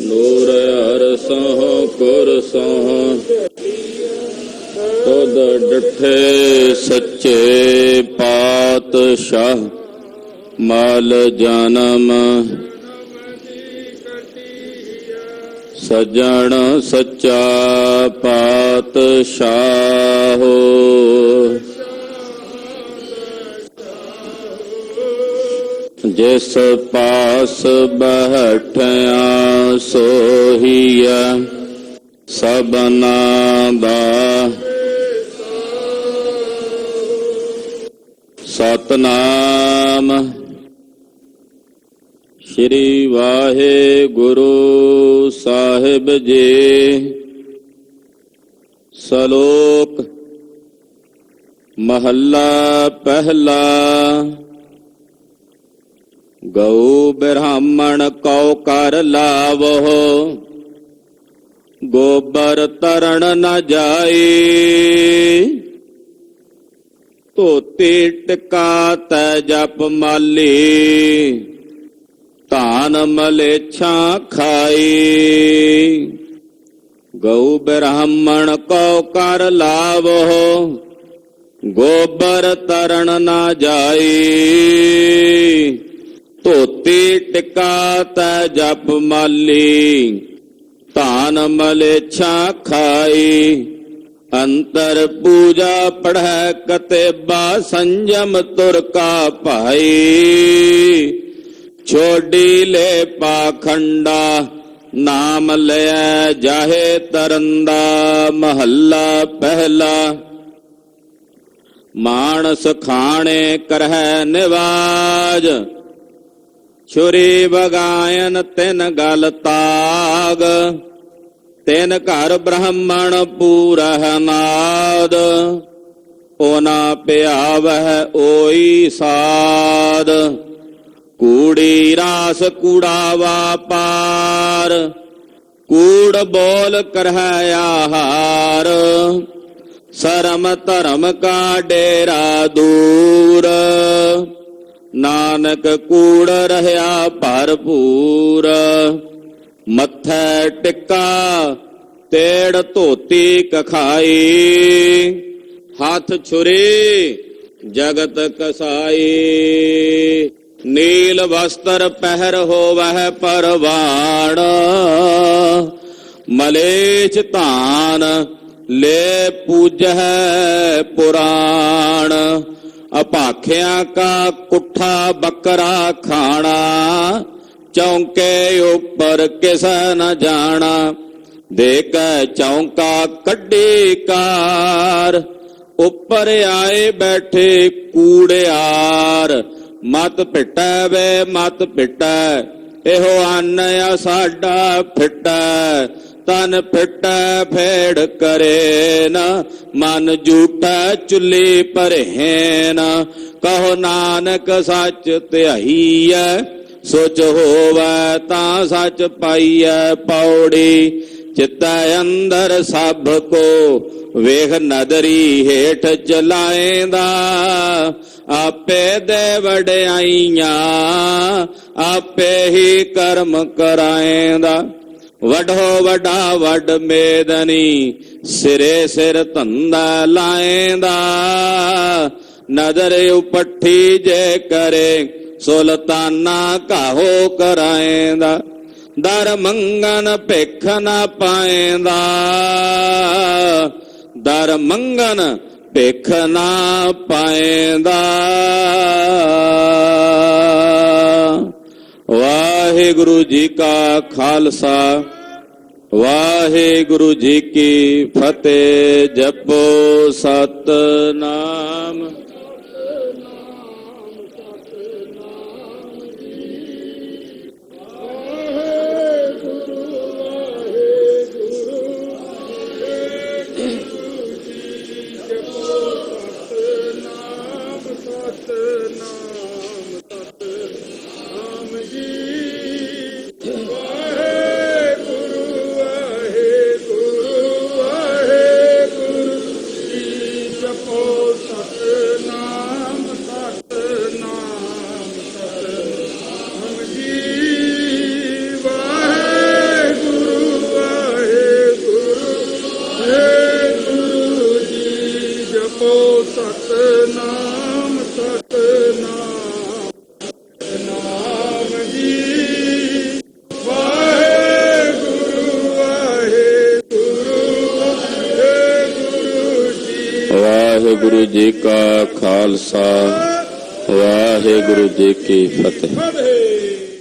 ਨੂਰ ਹਰਿ ਸਹੁ ਗੁਰ ਸਹੁ, ਤੁਧ ਡਿਠੇ ਸੱਚੇ ਪਾਤਸ਼ਾਹ ਮਲ ਜਨਮ। ਸੱਜਣ ਸੱਚਾ ਪਾਤਸ਼ਾਹ, ਜਿਸ ਪਾਸ ਬੈਠਿਆ ਸੋਹੀਐ ਸਭਨਾ ਦਾ। ਸਤਨਾਮ ਸ੍ਰੀ ਵਾਹਿਗੁਰੂ ਸਾਹਿਬ ਜੀ। ਸ਼ਲੋਕ ਮਹੱਲਾ ਪਹਿਲਾ। ਗਊ ਬ੍ਰਾਹਮਣ ਕਉ ਕਰ ਲਾਵੋ, ਗੋਬਰ ਤਰਣ ਨ ਜਾਈ। ਧੋਤੀ ਟਿਕਾ ਤੈ ਜਪ ਮਾਲੀ, ਧਾਨ ਮਲੇਛਾਂ ਖਾਈ। ਗਊ ਬ੍ਰਾਹਮਣ ਕਉ ਕਰ ਲਾਵੋ, ਗੋਬਰ ਤਰਣ ਨ ਜਾਈ। ਧੋਤੀ ਟਿਕਾ ਤੈ ਜਪ ਮਾਲੀ, ਧਾਨ ਮਲੇਛਾਂ ਖਾਈ। ਅੰਤਰ ਪੂਜਾ ਪੜ੍ਹੈ ਕਤੇਬਾ, ਸੰਜਮ ਤੁਰ ਕਾ ਭਾਈ। ਛੋਡੀ ਲੈ ਪਾਖੰਡਾ, ਨਾਮ ਲਿਆ ਜਾਹੇ ਤਰੰਦਾ। ਮਹੱਲਾ ਪਹਿਲਾ। ਮਾਨਸ ਖਾਣੇ ਕਰਹਿ ਨਿਵਾਜ, ਛੁਰੀ ਬਗਾਇਨ ਤਿਨ ਗਲ ਤਾਗ। ਤਿਨ ਘਰ ਬ੍ਰਾਹਮਣ ਪੂਰਹਿ ਨਾਦ, ਓਨਾ ਪਿਆਵਹਿ ਓਈ ਸਾਧ। ਕੂੜੀ ਰਾਸ ਕੂੜਾ ਵਾਪਾਰ, ਕੂੜ ਬੋਲ ਕਰਹਿ ਆਹਾਰ। ਸ਼ਰਮ ਧਰਮ ਕਾ ਡੇਰਾ ਦੂਰ, ਨਾਨਕ ਕੂੜ ਰਹਿਆ ਭਰਪੂਰ। ਮੱਥੈ ਟਿੱਕਾ ਤੇੜ ਧੋਤੀ ਕਖਾਈ, ਹੱਥ ਛੁਰੀ ਜਗਤ ਕਸਾਈ। ਨੀਲ ਵਸਤਰ ਪਹਿਰ ਹੋਵਹਿ ਪਰਵਾਣ, ਮਲੇਛ ਧਾਨ ਲੈ ਪੂਜਹਿ ਪੁਰਾਣ। ਅਭਾਖਿਆਂ ਕਾ ਕੁੱਠਾ ਬੱਕਰਾ ਖਾਣਾ, ਚੌਂਕੇ ਉੱਪਰ ਕਿਸ ਨ ਜਾਣਾ। ਦੇ ਕੇ ਚੌਂਕਾ ਕੱਢੀ ਕਾਰ, ਉੱਪਰ ਆਏ ਬੈਠੇ ਕੂੜਿਆਰ। ਮਤ ਪਿਟੈ ਵੇ ਮਤ ਪਿਟੈ, ਇਹੋ ਅੰਨ ਆ ਸਾਡਾ ਫਿਟੈ। ਤਨ ਫਿਟੈ ਫੇੜ ਕਰੇ ਨਾ, ਮਨ ਝੂਠਾ ਚੁੱਲੀ ਭਰੇ ਨਾ। ਕਹੋ ਨਾਨਕ ਸੱਚ ਧਿਆਈਐ, ਸੋਚ ਹੋਵੈ ਤਾਂ ਸੱਚ ਪਾਈਐ। ਪੌੜੀ ਚਿਤੈ ਅੰਦਰ ਸਭ ਕੋ, ਵੇਖ ਨਦਰੀ ਹੇਠ ਚਲਾਏਂਦਾ। ਆਪੇ ਦੇ ਵਡਿਆਈਆਂ, ਆਪੇ ਹੀ ਕਰਮ ਕਰਾਏਂਦਾ। ਵਡੋ ਵਡਾ ਵਡ ਮੇਦਨੀ, ਸਿਰੇ ਸਿਰ ਧੰਦਾ ਲਾਏਂਦਾ। ਨਦਰ ਉਪੱਠੀ ਜੇ ਕਰੇ, ਸੁਲਤਾਨਾ ਕਾਹੋ ਕਰਾਏਂਦਾ। ਦਰ ਮੰਗਨ ਭਿਖ ਨ ਪਾਏਂਦਾ, ਦਰ ਮੰਗਨ ਭਿਖ ਨਾ ਪਾਏਂਦਾ। ਵਾਹਿਗੁਰੂ ਜੀ ਕਾ ਖਾਲਸਾ, ਵਾਹਿਗੁਰੂ ਜੀ ਕੀ ਫਤਿਹ। ਜਪੋ ਸਤਿਨਾਮ। ਸਤਨਾਮ ਸਤਨਾਮ ਸਤਨਾਮ ਜੀ। ਵਾਹਿਗੁਰੂ ਵਾਹਿਗੁਰੂ ਵਾਹਿਗੁਰੂ ਜੀ। ਵਾਹਿਗੁਰੂ ਜੀ ਕਾ ਖਾਲਸਾ, ਵਾਹਿਗੁਰੂ ਜੀ ਕੀ ਫਤਿਹ। ਫਤਿਹ।